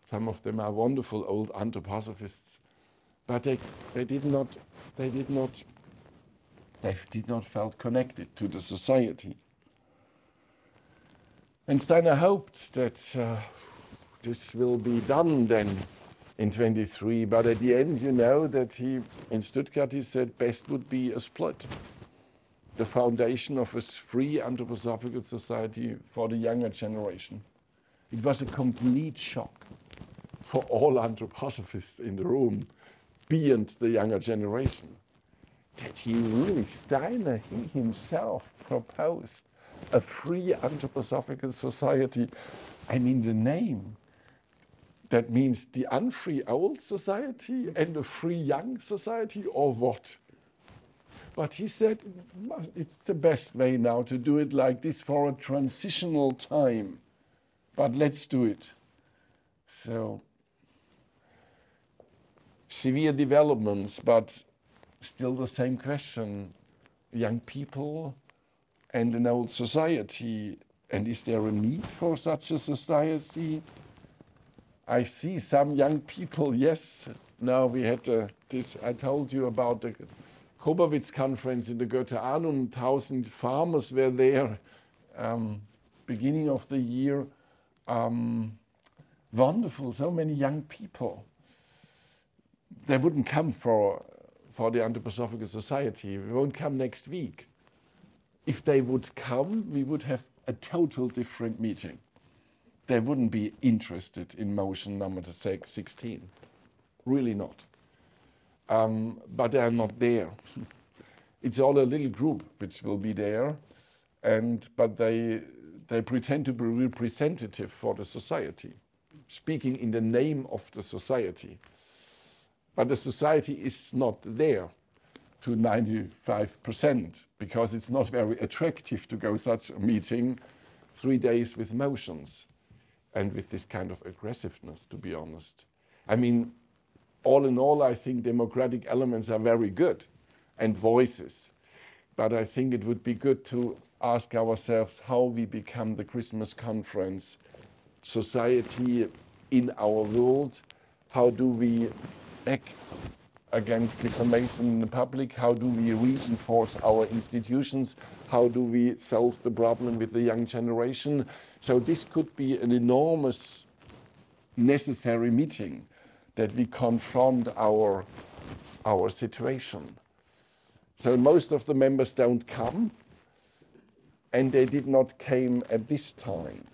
Some of them are wonderful old anthroposophists, but they did not felt connected to the society. And Steiner hoped that this will be done then in 23, but at the end, you know that he, in Stuttgart, he said best would be a split. The foundation of a free anthroposophical society for the younger generation. It was a complete shock for all anthroposophists in the room. beyond the younger generation, that he really, Steiner, he himself proposed a free anthroposophical society. I mean, the name, that means the unfree old society and a free young society, or what? But he said it's the best way now to do it like this for a transitional time. But let's do it. So, severe developments, but still the same question. Young people and an old society. And is there a need for such a society? I see some young people, yes. Now we had this, I told you about the Kobowitz conference in the Goethe-Ahnung. 1,000 farmers were there, beginning of the year. Wonderful, so many young people. They wouldn't come for the Anthroposophical Society. We won't come next week. If they would come, we would have a total different meeting. They wouldn't be interested in motion number 16. Really not. But they are not there. It's all a little group which will be there, but they pretend to be representative for the society, speaking in the name of the society. But the society is not there to 95% because it's not very attractive to go such a meeting 3 days with motions and with this kind of aggressiveness, to be honest. I mean, all in all, I think democratic elements are very good and voices. But I think it would be good to ask ourselves how we become the Christmas conference society in our world. How do we act against defamation in the public? How do we reinforce our institutions? How do we solve the problem with the young generation? So this could be an enormous necessary meeting that we confront our situation. So most of the members don't come, and they did not come at this time.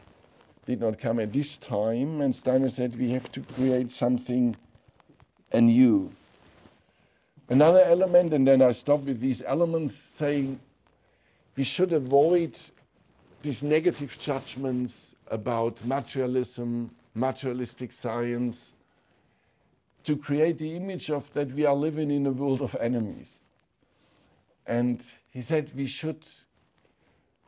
And Steiner said we have to create something anew. Another element, and then I stop with these elements, saying we should avoid these negative judgments about materialism, materialistic science, to create the image of that we are living in a world of enemies. And he said we should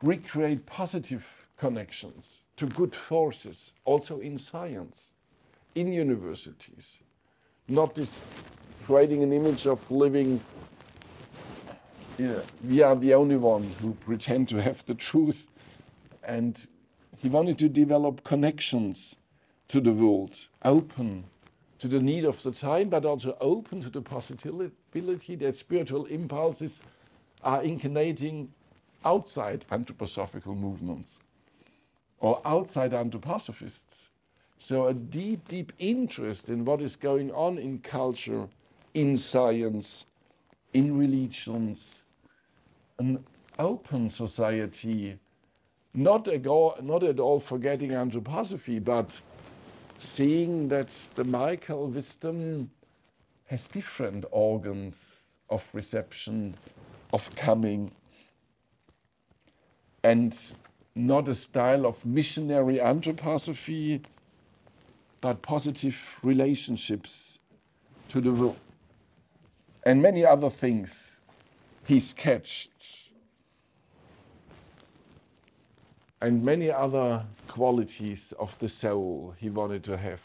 recreate positive connections to good forces, also in science, in universities. Not this creating an image of living, we are the only one who pretend to have the truth. And he wanted to develop connections to the world, open to the need of the time, but also open to the possibility that spiritual impulses are incarnating outside anthroposophical movements or outside anthroposophists. So a deep, deep interest in what is going on in culture, in science, in religions, an open society, not at all forgetting anthroposophy, but seeing that the Michael wisdom has different organs of reception, of coming, and not a style of missionary anthroposophy, but positive relationships to the world. And many other things he sketched. And many other qualities of the soul he wanted to have.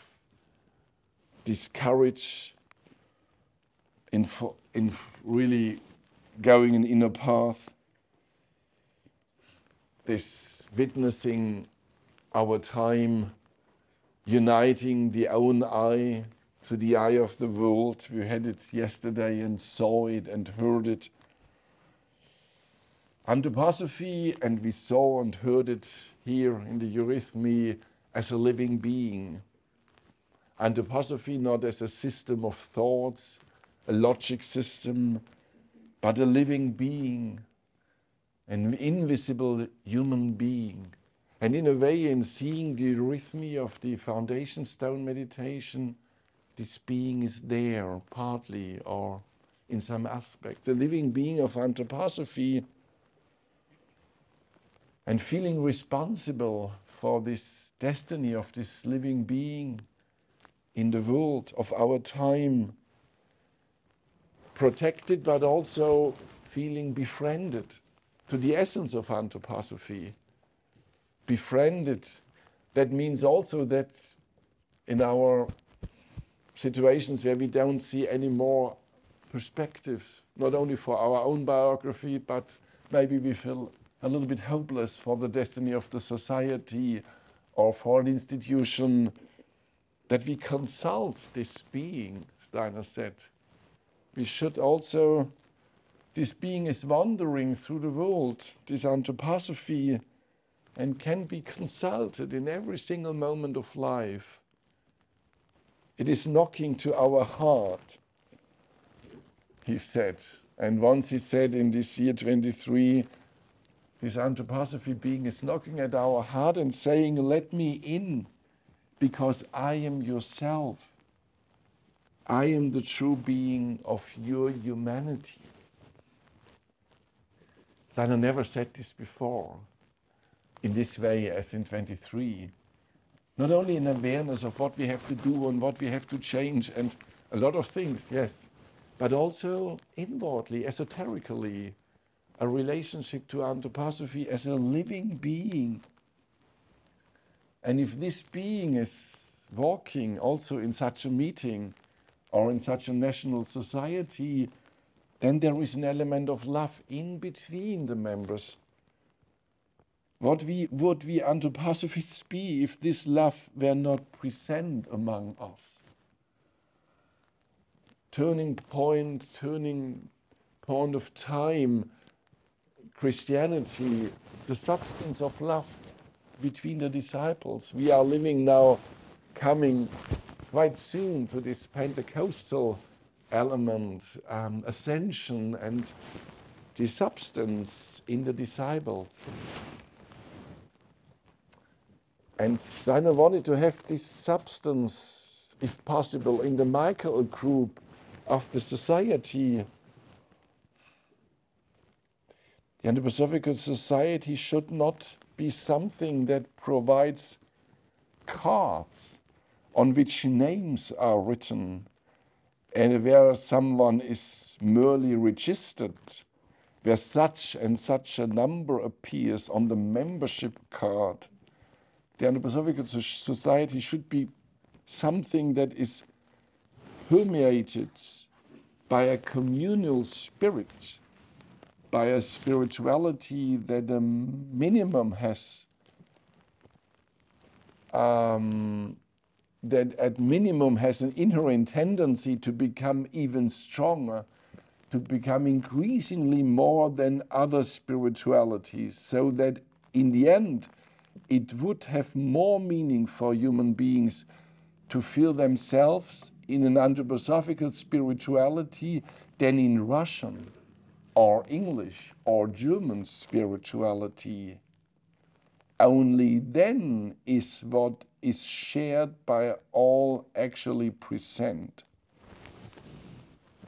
This courage in really going an inner path. This witnessing our time, uniting the own eye to the eye of the world. We had it yesterday and saw it and heard it. Anthroposophy, and we saw and heard it here in the Eurythmy, as a living being. Anthroposophy not as a system of thoughts, a logic system, but a living being, an invisible human being. And in a way, in seeing the Eurythmy of the foundation stone meditation, this being is there, partly or in some aspect. The living being of anthroposophy and feeling responsible for this destiny of this living being in the world of our time, protected but also feeling befriended to the essence of anthroposophy. Befriended, that means also that in our situations where we don't see any more perspective, not only for our own biography, but maybe we feel a little bit hopeless for the destiny of the society or for an institution, that we consult this being, Steiner said. We should also, this being is wandering through the world, this anthroposophy, and can be consulted in every single moment of life. It is knocking to our heart, he said. And once he said in this year 23, this anthroposophy being is knocking at our heart and saying, let me in, because I am yourself. I am the true being of your humanity. Steiner never said this before, in this way as in 23. Not only in awareness of what we have to do and what we have to change and a lot of things, yes, but also inwardly, esoterically, a relationship to anthroposophy as a living being. And if this being is walking also in such a meeting or in such a national society, then there is an element of love in between the members. What would we anthroposophists be if this love were not present among us? Turning point of time, Christianity, the substance of love between the disciples. We are living now, coming quite soon to this Pentecostal element, ascension, and the substance in the disciples. And Steiner wanted to have this substance, if possible, in the micro group of the society. The Anthroposophical Society should not be something that provides cards on which names are written and where someone is merely registered, where such and such a number appears on the membership card. The Anthroposophical Society should be something that is permeated by a communal spirit, by a spirituality that a minimum has, that at minimum has an inherent tendency to become even stronger, to become increasingly more than other spiritualities, so that in the end it would have more meaning for human beings to feel themselves in an anthroposophical spirituality than in Russian or English or German spirituality. Only then is what is shared by all actually present.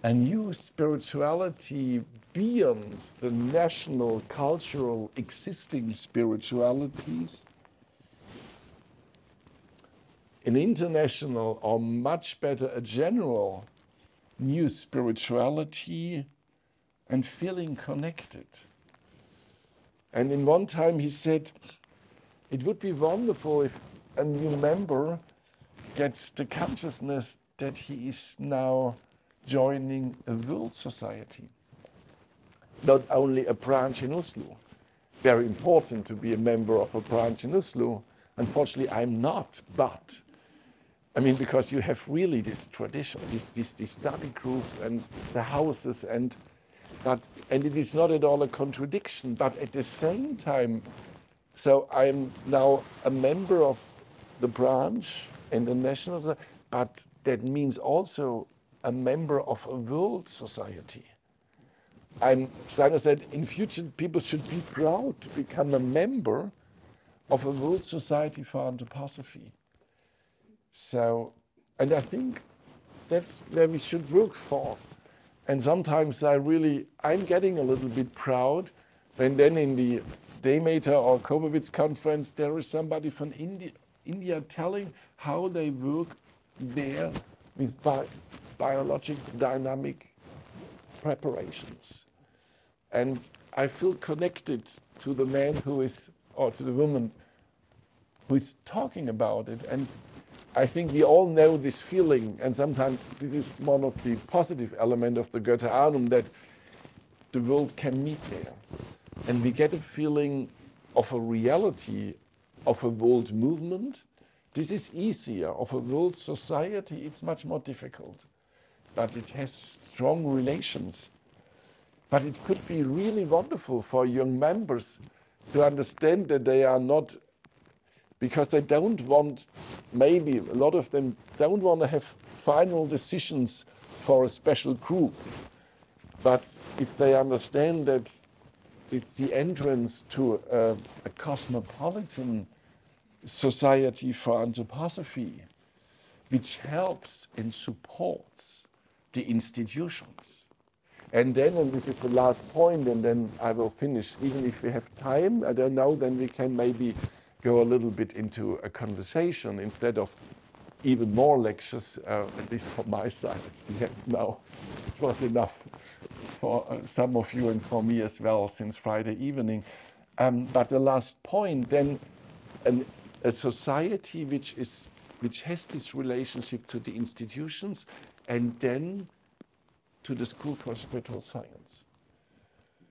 A new spirituality beyond the national, cultural, existing spiritualities, an international, or much better, a general new spirituality, and feeling connected. And in one time he said, it would be wonderful if a new member gets the consciousness that he is now joining a world society, not only a branch in Oslo. Very important to be a member of a branch in Oslo. Unfortunately, I'm not, but I mean, because you have really this tradition, this study group and the houses, and it is not at all a contradiction, but at the same time, so I'm now a member of the branch and the national, but that means also a member of a world society. Steiner said, in future, people should be proud to become a member of a world society for anthroposophy. So, and I think that's where we should work for. And sometimes I'm getting a little bit proud when then in the Demeter or Kobovitz conference, there is somebody from India telling how they work there with biologic dynamic preparations. And I feel connected to the man or to the woman who is talking about it. And I think we all know this feeling, and sometimes this is one of the positive elements of the Goethe Annum, that the world can meet there. And we get a feeling of a reality of a world movement. This is easier. Of a world society, it's much more difficult. But it has strong relations. But it could be really wonderful for young members to understand that they are not, because they don't want, maybe a lot of them don't want to have final decisions for a special group. But if they understand that it's the entrance to a cosmopolitan society for anthroposophy, which helps and supports the institutions. And then, and this is the last point, and then I will finish, even if we have time, I don't know, then we can maybe go a little bit into a conversation instead of even more lectures, at least from my side. It's the end now. It was enough for some of you and for me as well since Friday evening. But the last point, then a society which has this relationship to the institutions and then to the School for Spiritual Science.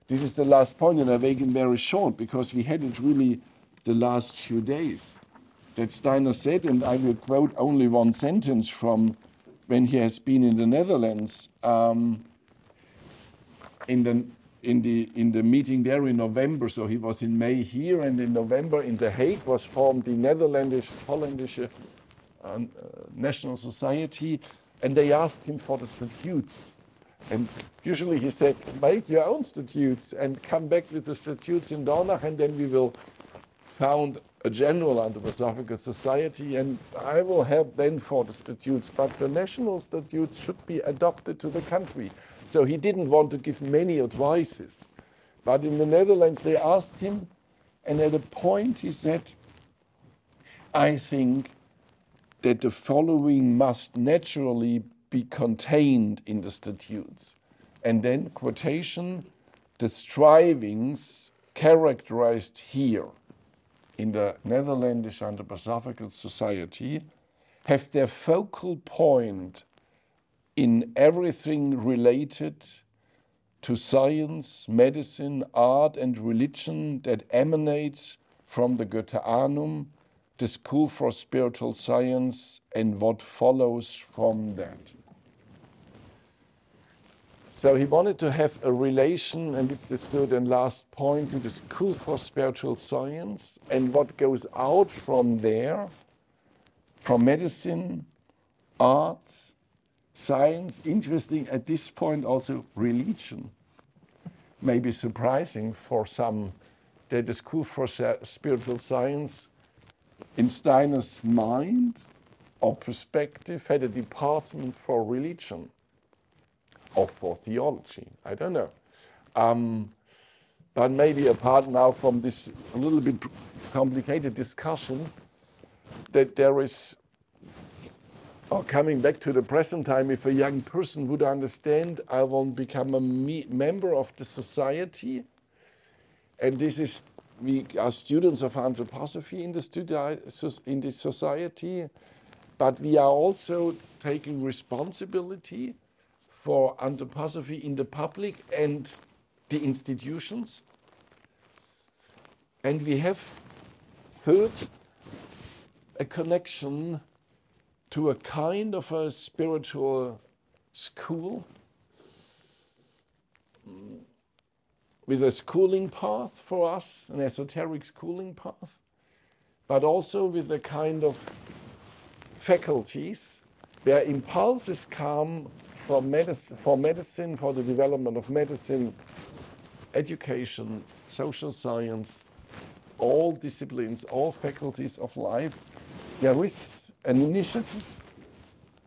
This is the last point, and I make it very short because we had it really the last few days. That Steiner said, and I will quote only one sentence from when he has been in the Netherlands, in the meeting there in November. So he was in May here, and in November in The Hague was formed the Netherlandish National Society, and they asked him for the statutes. And usually he said, make your own statutes and come back with the statutes in Dornach, and then we will found a general Anthroposophical Society, and I will help then for the statutes. But the national statutes should be adopted to the country. So he didn't want to give many advices. But in the Netherlands, they asked him, and at a point he said, I think that the following must naturally be contained in the statutes. And then, quotation, the strivings characterized here in the Netherlandish Anthroposophical Society have their focal point in everything related to science, medicine, art, and religion that emanates from the Goethe Annum, the School for Spiritual Science, and what follows from that. So he wanted to have a relation, and it's the third and last point, to the School for Spiritual Science, and what goes out from there, from medicine, art, science, interesting at this point also religion. Maybe surprising for some that the School for Spiritual Science, in Steiner's mind or perspective, had a department for religion or for theology, I don't know. But maybe apart now from this a little bit complicated discussion, that there is, or coming back to the present time, if a young person would understand, I want to become a member of the society, and this is, we are students of anthroposophy in the society, but we are also taking responsibility for anthroposophy in the public and the institutions. And we have, third, a connection to a kind of a spiritual school with a schooling path for us, an esoteric schooling path, but also with a kind of faculties where impulses come from medicine, for the development of medicine, education, social science, all disciplines, all faculties of life. There is an initiative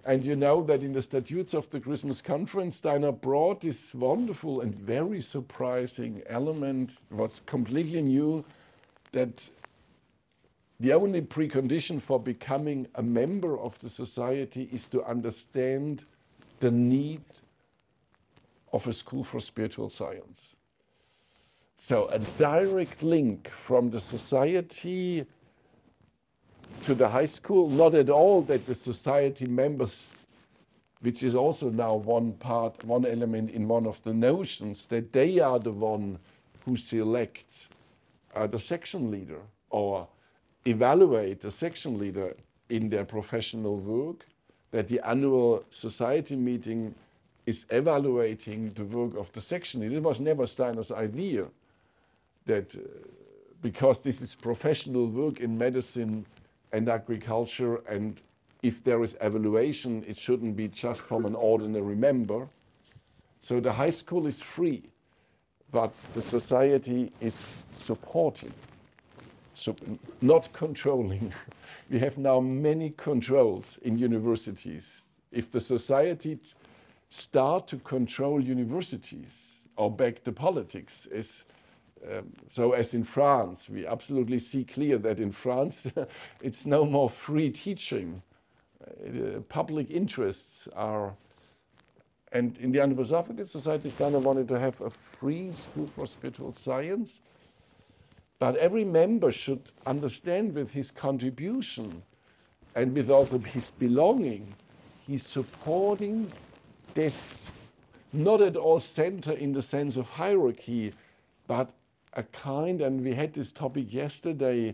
And you know that in the statutes of the Christmas conference, Steiner brought this wonderful and very surprising element, what's completely new, that the only precondition for becoming a member of the society is to understand the need of a school for spiritual science. So a direct link from the society to the high school, not at all that the society members, which is also now one element in one of the notions, that they are the one who select the section leader or evaluate the section leader in their professional work, that the annual society meeting is evaluating the work of the section leader. It was never Steiner's idea that because this is professional work in medicine and agriculture, and if there is evaluation, it shouldn't be just from an ordinary member. So the high school is free, but the society is supporting, so not controlling. We have now many controls in universities. If the society start to control universities or back to politics, so as in France, we absolutely see clear that in France it's no more free teaching. Public interests are, and in the Anthroposophical Society, Steiner wanted to have a free school for spiritual science, but every member should understand with his contribution and with also his belonging, he's supporting this, not at all center in the sense of hierarchy, but a kind, and we had this topic yesterday,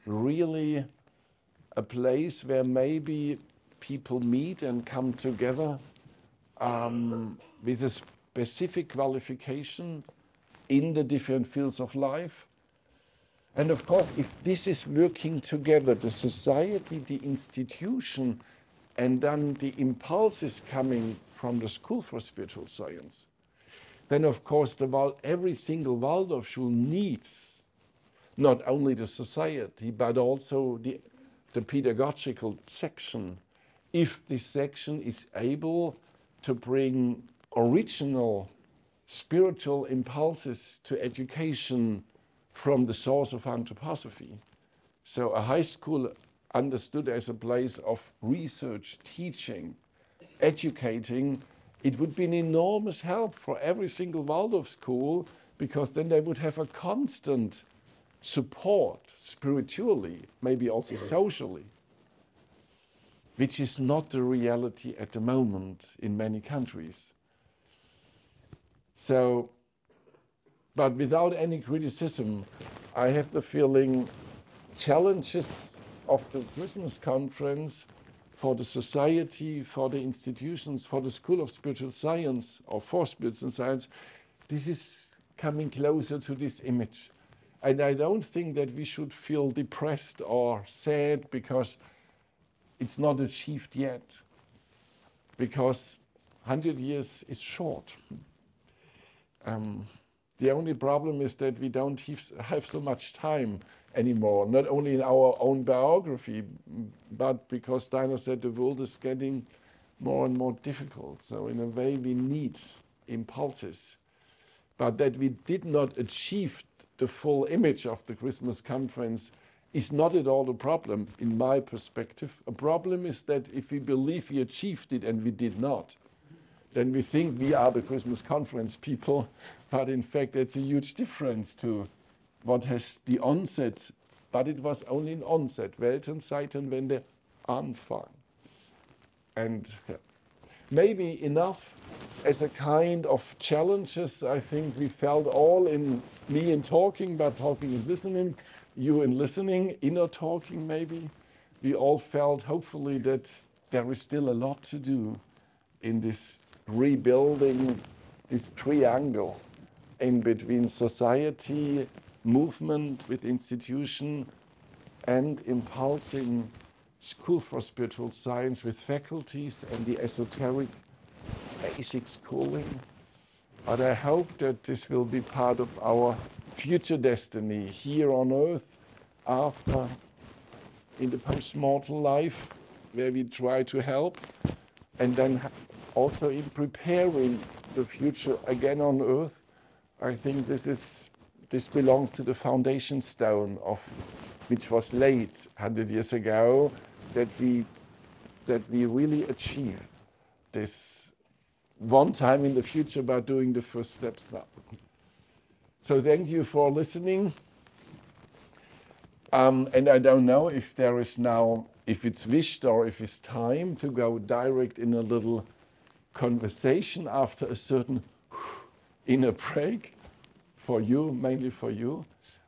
really a place where maybe people meet and come together with a specific qualification in the different fields of life. And of course, if this is working together, the society, the institution, and then the impulses coming from the School for Spiritual Science, then of course every single Waldorfschule needs not only the society, but also the pedagogical section, if this section is able to bring original spiritual impulses to education from the source of anthroposophy. So a high school understood as a place of research, teaching, educating, it would be an enormous help for every single Waldorf school, because then they would have a constant support spiritually, maybe also socially, which is not the reality at the moment in many countries. So, but without any criticism, I have the feeling challenges of the Christmas conference for the society, for the institutions, for the School of Spiritual Science, or for spiritual science, this is coming closer to this image. And I don't think that we should feel depressed or sad because it's not achieved yet, because 100 years is short. The only problem is that we don't have so much time anymore, not only in our own biography, but because Steiner said the world is getting more and more difficult. So in a way we need impulses, but that we did not achieve the full image of the Christmas conference is not at all a problem in my perspective. A problem is that if we believe we achieved it and we did not, then we think we are the Christmas conference people, but in fact it's a huge difference to what has the onset, but it was only an onset. Weltenzeitenwende, Anfang. And maybe enough as a kind of challenges. I think we felt all in me in talking, but talking and listening, you in listening, inner talking maybe. We all felt hopefully that there is still a lot to do in this rebuilding, this triangle in between society, movement with institution, and impulsing School for Spiritual Science with faculties and the esoteric basic schooling. But I hope that this will be part of our future destiny here on earth, after, in the post-mortal life, where we try to help and then also in preparing the future again on Earth, I think this belongs to the foundation stone of which was laid 100 years ago, that we really achieve this one time in the future by doing the first steps now. So thank you for listening. And I don't know if there is now, if it's wished or if it's time to go direct in a little conversation after a certain inner break for you, mainly for you,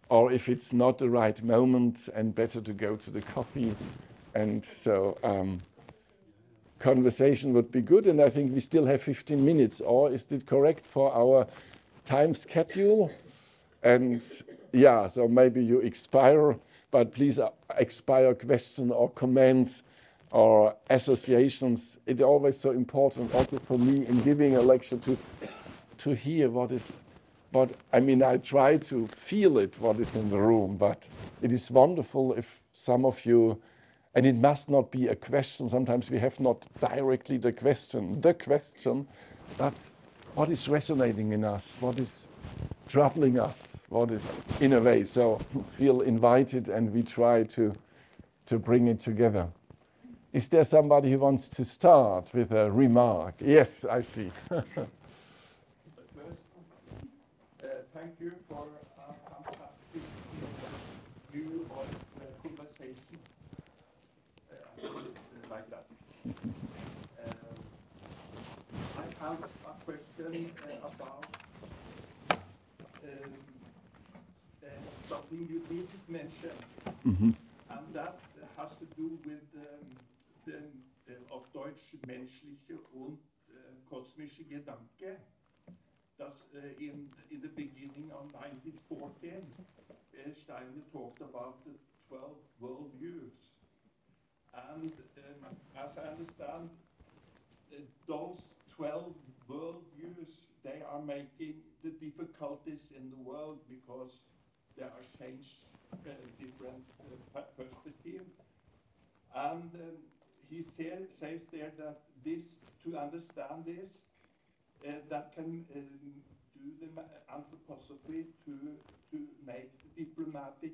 or if it's not the right moment and better to go to the coffee. And so conversation would be good. And I think we still have 15 minutes, or is it correct for our time schedule? And yeah, so maybe you expire, but please expire question or comments or associations. It's always so important also for me in giving a lecture to hear what I mean, I try to feel it, what is in the room, but it is wonderful if some of you, and it must not be a question, sometimes we have not directly the question, but what is resonating in us, what is troubling us, what is in a way. So feel invited and we try to bring it together. Is there somebody who wants to start with a remark? Yes, I see. Thank you for a fantastic view of the conversation. Like that. I have a question about something you didn't mention, and that has to do with auf Deutsch menschliche und kosmische Gedanke. That in the beginning of 1914, Steiner talked about the 12 worldviews, and as I understand, those 12 worldviews, they are making the difficulties in the world because there are changed different perspectives. And he says there that this, to understand this, that can do the anthroposophy to make diplomatic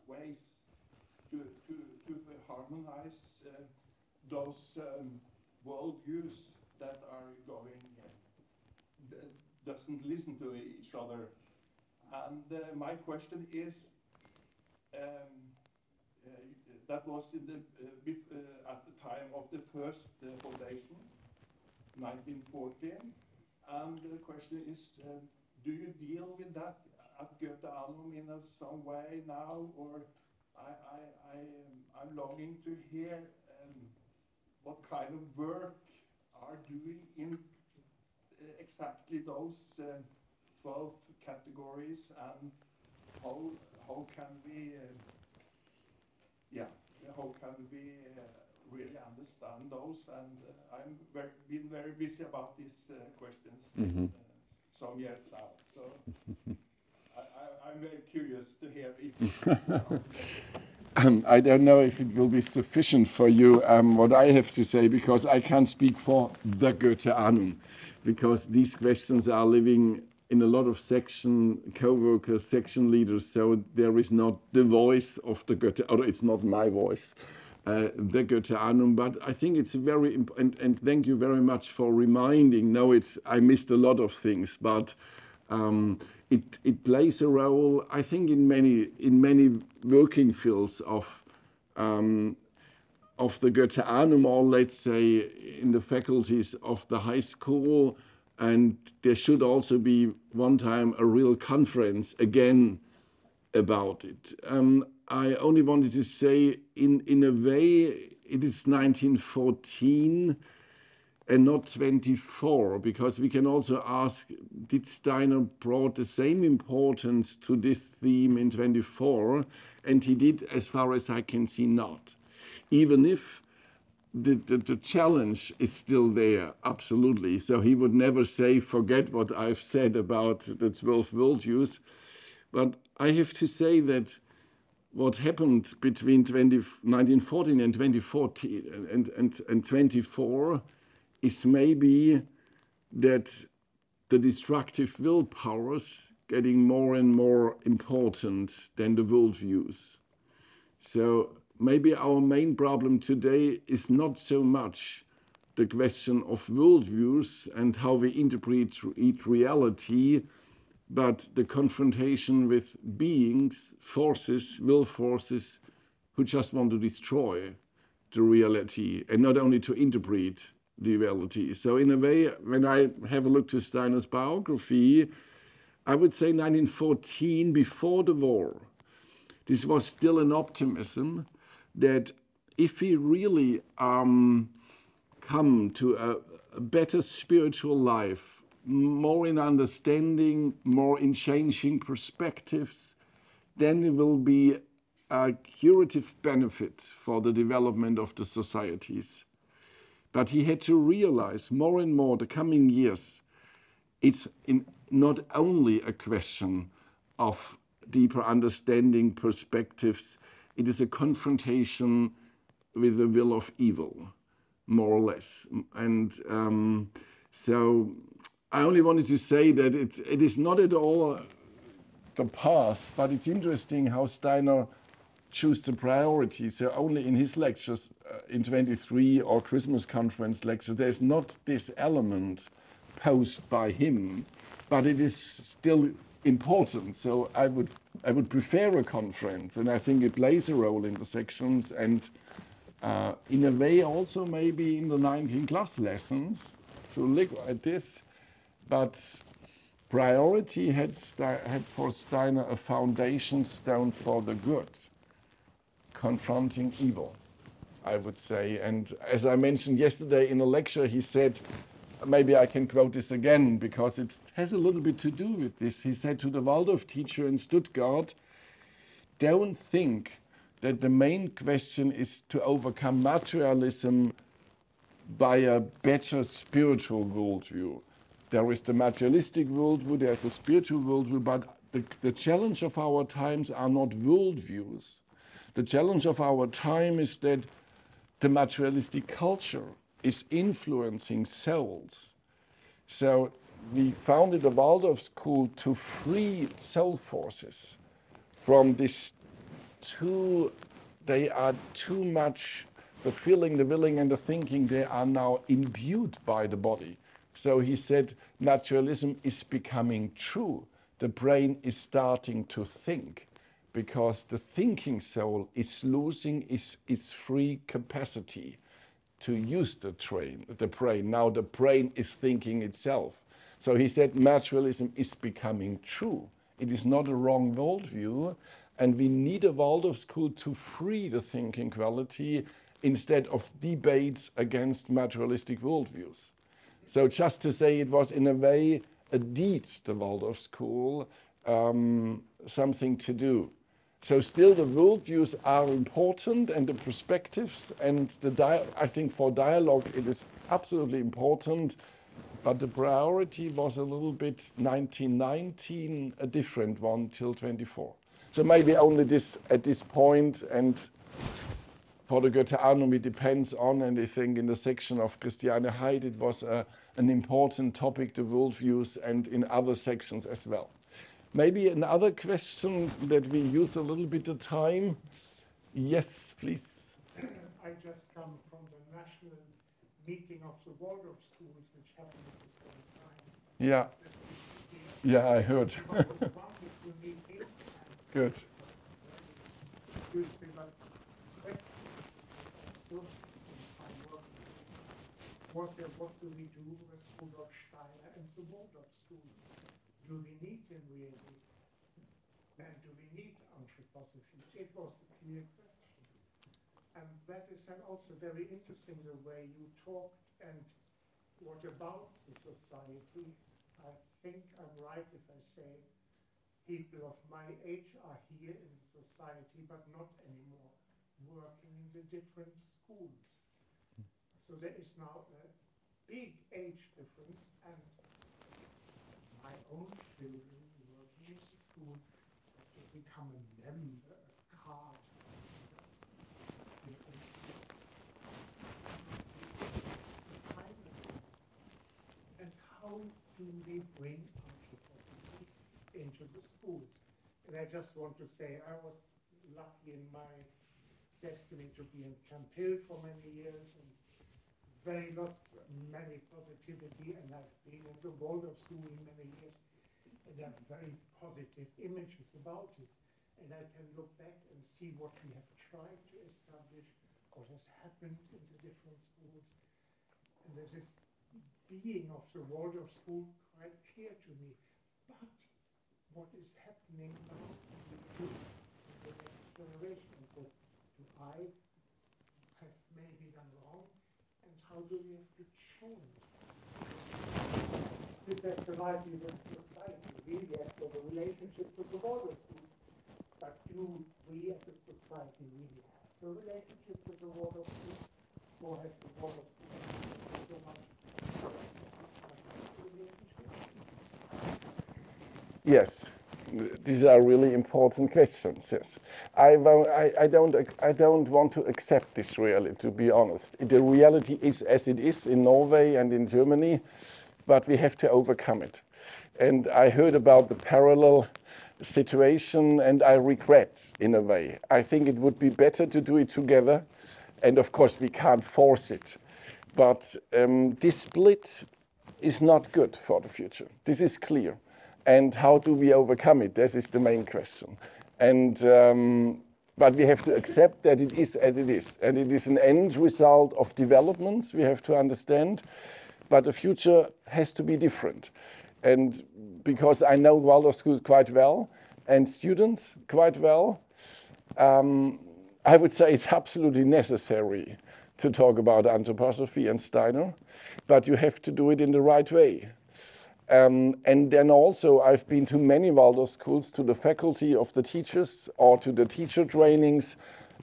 ways to harmonize those worldviews that are going doesn't listen to each other. And my question is, that was in the at the time of the first foundation, 1914. And the question is, do you deal with that at Goethe Annum in some way now, or I'm longing to hear what kind of work are doing in exactly those 12 categories, and how can we really understand those? And I'm been very busy about these questions some years now, so I'm very curious to hear if I don't know if it will be sufficient for you what I have to say, because I can't speak for the Goethe Annum, because these questions are living in a lot of section co-workers, section leaders, so there is not the voice of the Goethe, or it's not my voice, the Goethe Annum, but I think it's very important, and thank you very much for reminding. No, I missed a lot of things, but it plays a role, I think, in many working fields of the Goethe Annum, or let's say in the faculties of the high school. And there should also be one time a real conference again about it. I only wanted to say, in a way, it is 1914 and not 24, because we can also ask, did Steiner brought the same importance to this theme in 24? And he did, as far as I can see, not. Even if the challenge is still there, absolutely. So he would never say, forget what I've said about the 12 worldviews. But I have to say that what happened between 1914 and 2014 and 24 is maybe that the destructive willpowers getting more and more important than the worldviews. So maybe our main problem today is not so much the question of worldviews and how we interpret reality, but the confrontation with beings, forces, will forces, who just want to destroy the reality and not only to interpret the reality. So in a way, when I have a look to Steiner's biography, I would say 1914, before the war, this was still an optimism that if we really come to a better spiritual life, more in understanding, more in changing perspectives, then there will be a curative benefit for the development of the societies. But he had to realize more and more the coming years, it's not only a question of deeper understanding perspectives, it is a confrontation with the will of evil, more or less. And so I only wanted to say that it is not at all the path, but it's interesting how Steiner choose the priority. So only in his lectures in 23 or Christmas conference lectures, there's not this element posed by him, but it is still important. So I would prefer a conference, and I think it plays a role in the sections, and in a way also maybe in the 19 class lessons to look at this. But priority had for Steiner a foundation stone for the good, confronting evil, I would say. And as I mentioned yesterday in a lecture, he said, maybe I can quote this again because it has a little bit to do with this. He said to the Waldorf teacher in Stuttgart, don't think that the main question is to overcome materialism by a better spiritual worldview. There is the materialistic worldview, there's a spiritual worldview, but the challenge of our times are not worldviews. The challenge of our time is that the materialistic culture is influencing souls. So we founded the Waldorf school to free soul forces from this they are too much, the feeling, the willing, and the thinking, they are now imbued by the body. So he said, naturalism is becoming true. The brain is starting to think because the thinking soul is losing its free capacity to use the brain. Now the brain is thinking itself. So he said naturalism is becoming true. It is not a wrong worldview, and we need a Waldorf school to free the thinking quality instead of debates against materialistic worldviews. So just to say it was in a way a deed, the Waldorf school, something to do. So still the worldviews are important and the perspectives and I think for dialogue it is absolutely important, but the priority was a little bit 1919, a different one till 24. So maybe only this at this point, and for the Goetheanum it depends on, and I think in the section of Christiane Heid it was an important topic, the worldviews, and in other sections as well. Maybe another question that we use a little bit of time. Yes, please. I just come from the national meeting of the Waldorf schools, which happened at the same time. Yeah. Yeah, I heard. Good. What do we do with Rudolf Steiner and the Waldorf schools? Do we need him really? And do we need anthroposophy? It was a clear question. And that is then also very interesting the way you talked. And what about the society? I think I'm right if I say people of my age are here in society, but not anymore, working in the different schools. So there is now a big age difference, and my own children working in the schools have to become a member, a card. how do we bring anthroposophy into the schools? And I just want to say I was lucky in my destiny to be in Camp Hill for many years and many positivity, and I've been in the Waldorf school in many years, and there are very positive images about it. And I can look back and see what we have tried to establish, what has happened in the different schools. And this is being of the Waldorf school quite clear to me. But what is happening now to the next generation? What do I have maybe done wrong? And how do we have to change? With that surviving the society, really as for the relationship with the Waldorf school. But do we as a society really have the relationship with the Waldorf school? Or has the Waldorf school so much relationship? Yes, these are really important questions. Yes, I don't want to accept this reality. To be honest, the reality is as it is in Norway and in Germany, but we have to overcome it. And I heard about the parallel situation, and I regret in a way. I think it would be better to do it together, and of course we can't force it. But this split is not good for the future. This is clear. And how do we overcome it? This is the main question. And but we have to accept that it is as it is. And it is an end result of developments, we have to understand. But the future has to be different. And because I know Waldorf schools quite well, and students quite well, I would say it's absolutely necessary to talk about anthroposophy and Steiner, but you have to do it in the right way. And then also I've been to many Waldorf schools, to the faculty of the teachers or to the teacher trainings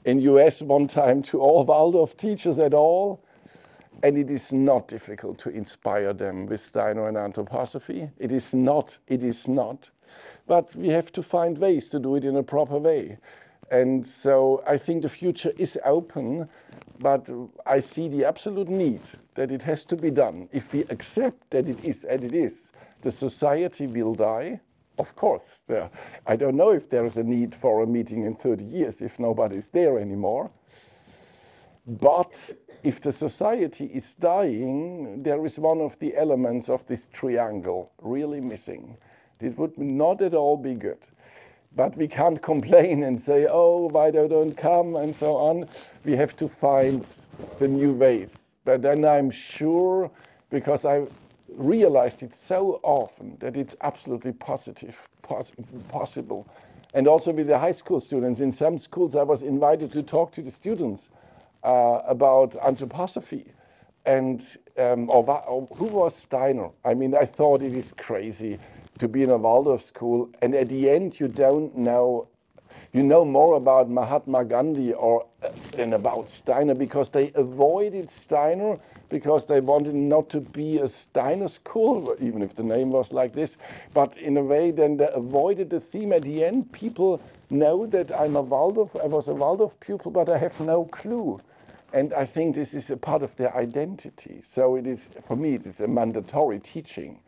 in US one time, to all Waldorf teachers at all. And it is not difficult to inspire them with Steiner and anthroposophy. It is not. But we have to find ways to do it in a proper way. And so I think the future is open, but I see the absolute need that it has to be done. If we accept that it is as it is, the society will die. Of course, I don't know if there is a need for a meeting in 30 years if nobody's there anymore. But if the society is dying, there is one of the elements of this triangle really missing. It would not at all be good. But we can't complain and say, oh, why they don't come and so on. We have to find the new ways. But then I'm sure, because I realized it so often, that it's absolutely possible. And also with the high school students. In some schools I was invited to talk to the students about anthroposophy. And who was Steiner? I mean, I thought it is crazy to be in a Waldorf school, and at the end you don't know, you know more about Mahatma Gandhi than about Steiner, because they avoided Steiner because they wanted not to be a Steiner school, even if the name was like this. But in a way, then they avoided the theme. At the end, people know that I was a Waldorf pupil, but I have no clue. And I think this is a part of their identity. So it is, for me, it is a mandatory teaching.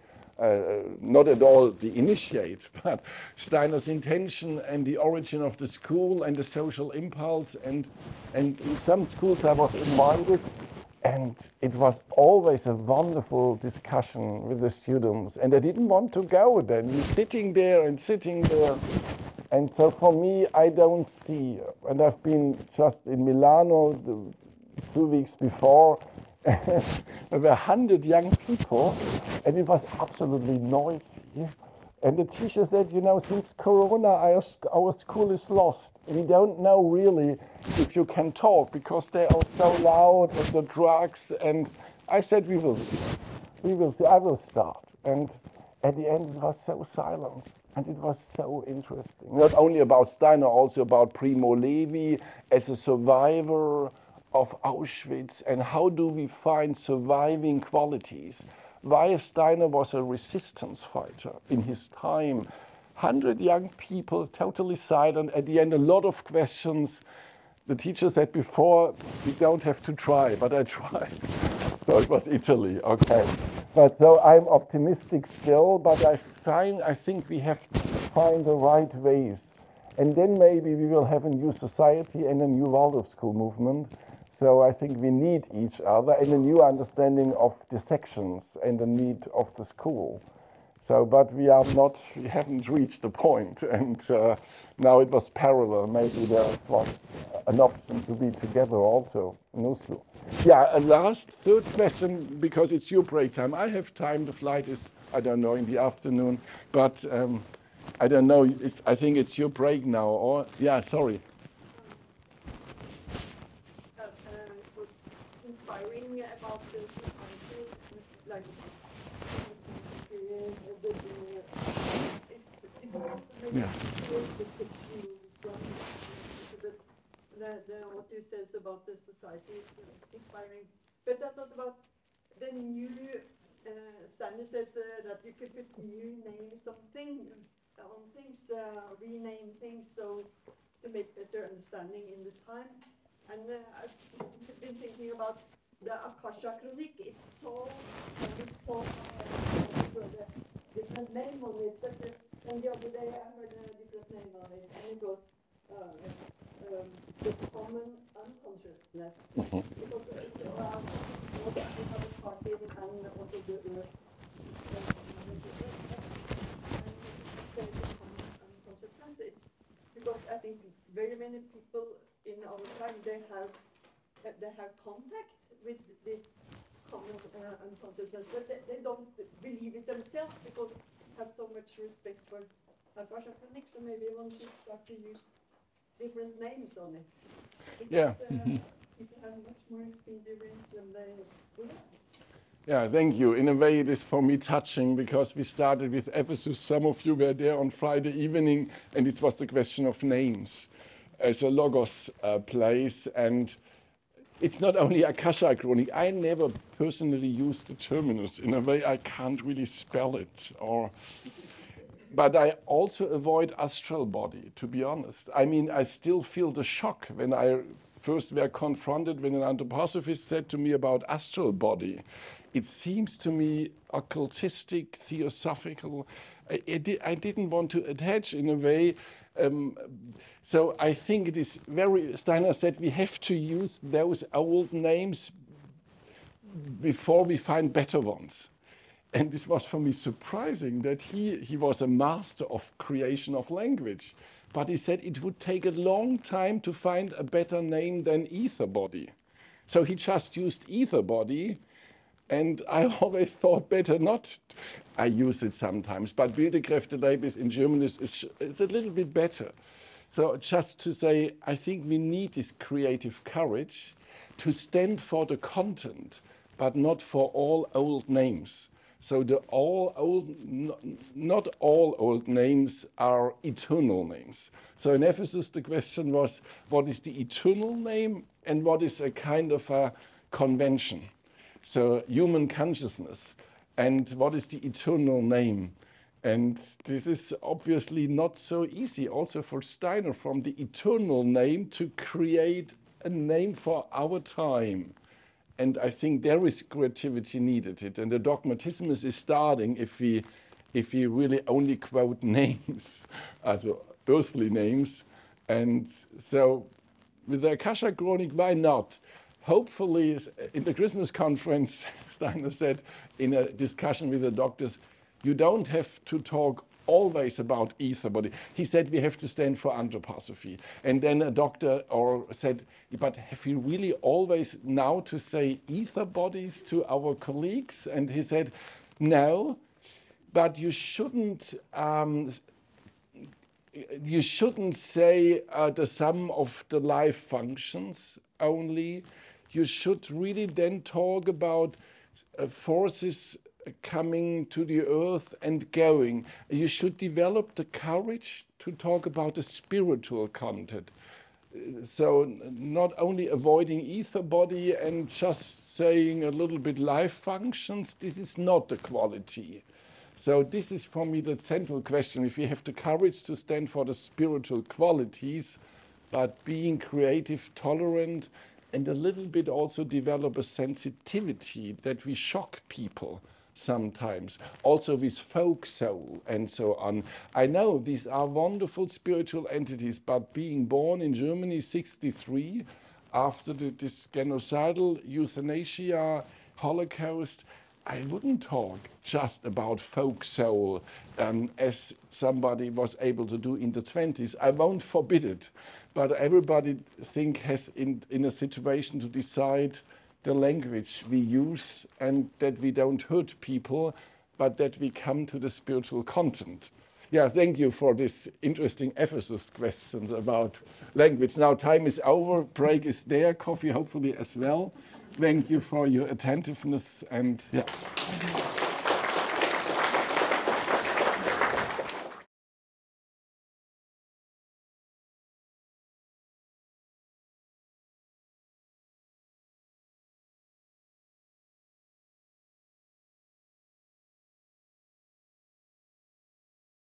Not at all the initiate, but Steiner's intention and the origin of the school and the social impulse. And in some schools I was invited, and it was always a wonderful discussion with the students. And I didn't want to go then. You're sitting there. And so for me, I don't see, and I've been just in Milano 2 weeks before, there were 100 young people, and it was absolutely noisy. And the teacher said, you know, since Corona, our school is lost. We don't know really if you can talk because they are so loud and the drugs. And I said, we will see. We will see. I will start. And at the end, it was so silent. And it was so interesting. Not only about Steiner, also about Primo Levi as a survivor of Auschwitz, and how do we find surviving qualities? Why Steiner was a resistance fighter in his time. 100 young people, totally silent. At the end, a lot of questions. The teacher said before, we don't have to try, but I tried. So it was Italy, okay. But so I'm optimistic still, but I think we have to find the right ways. And then maybe we will have a new society and a new Waldorf school movement. So I think we need each other and a new understanding of the sections and the need of the school. So, but we haven't reached the point, and now it was parallel. Maybe there was an option to be together also in Oslo. Yeah, a third question, because it's your break time. I have time. The flight is, I don't know, in the afternoon, but I don't know. I think it's your break now. Or yeah, sorry. It was inspiring about the society, like Yeah. What you says about the society is inspiring. But I thought about the new Stanley says that you could put new names on things, rename things, so to make better understanding in the time. And I've been thinking about the Akasha Chronik. It's so different name on it. But and the other day I heard a different name on it, and it was the common unconsciousness. Because it's around what we have started and also the earth. It's because I think very many people in our time they have contact with this common unconsciousness, but they don't believe it themselves because they have so much respect for Akasha Chronik. So maybe one should start to use different names on it. Because, Yeah. People have much more experience than they will. Yeah, thank you. In a way, it is for me touching because we started with Ephesus. Some of you were there on Friday evening, and it was the question of names as a Logos place. And it's not only Akasha Chronik. I never personally used the terminus. In a way, I can't really spell it. But I also avoid astral body, to be honest. I mean, I still feel the shock when I first were confronted when an anthroposophist said to me about astral body. It seems to me occultistic, theosophical. I didn't want to attach in a way. So I think it is Steiner said we have to use those old names before we find better ones. And this was for me surprising that he was a master of creation of language. But he said it would take a long time to find a better name than ether body. So he just used ether body. And I always thought better not. I use it sometimes, but Bildekräftelabis in German is a little bit better. So just to say, I think we need this creative courage to stand for the content, but not for all old names. So not all old names are eternal names. So in Ephesus, the question was, what is the eternal name and what is a kind of a convention? So human consciousness, and what is the eternal name? And this is obviously not so easy also for Steiner from the eternal name to create a name for our time. And I think there is creativity needed. And the dogmatism is starting if we really only quote names, also earthly names. And so with the Akasha Chronik, why not? Hopefully, in the Christmas conference, Steiner said in a discussion with the doctors, you don't have to talk always about ether body. He said we have to stand for anthroposophy. And then a doctor said, but have you really always now to say ether bodies to our colleagues? And he said, no, but you shouldn't say the sum of the life functions only. You should really then talk about forces coming to the earth and going. You should develop the courage to talk about the spiritual content. So not only avoiding ether body and just saying a little bit life functions, this is not the quality. So this is for me the central question. If we have the courage to stand for the spiritual qualities, but being creative, tolerant, and a little bit also develop a sensitivity that we shock people sometimes, also with folk soul and so on. I know these are wonderful spiritual entities, but being born in Germany 63, after this genocidal euthanasia, Holocaust, I wouldn't talk just about folk soul as somebody was able to do in the 20s. I won't forbid it, but everybody has in a situation to decide the language we use and that we don't hurt people, but that we come to the spiritual content. Yeah, thank you for this interesting Ephesus questions about language. Now time is over, break is there, coffee hopefully as well. Thank you for your attentiveness and yeah.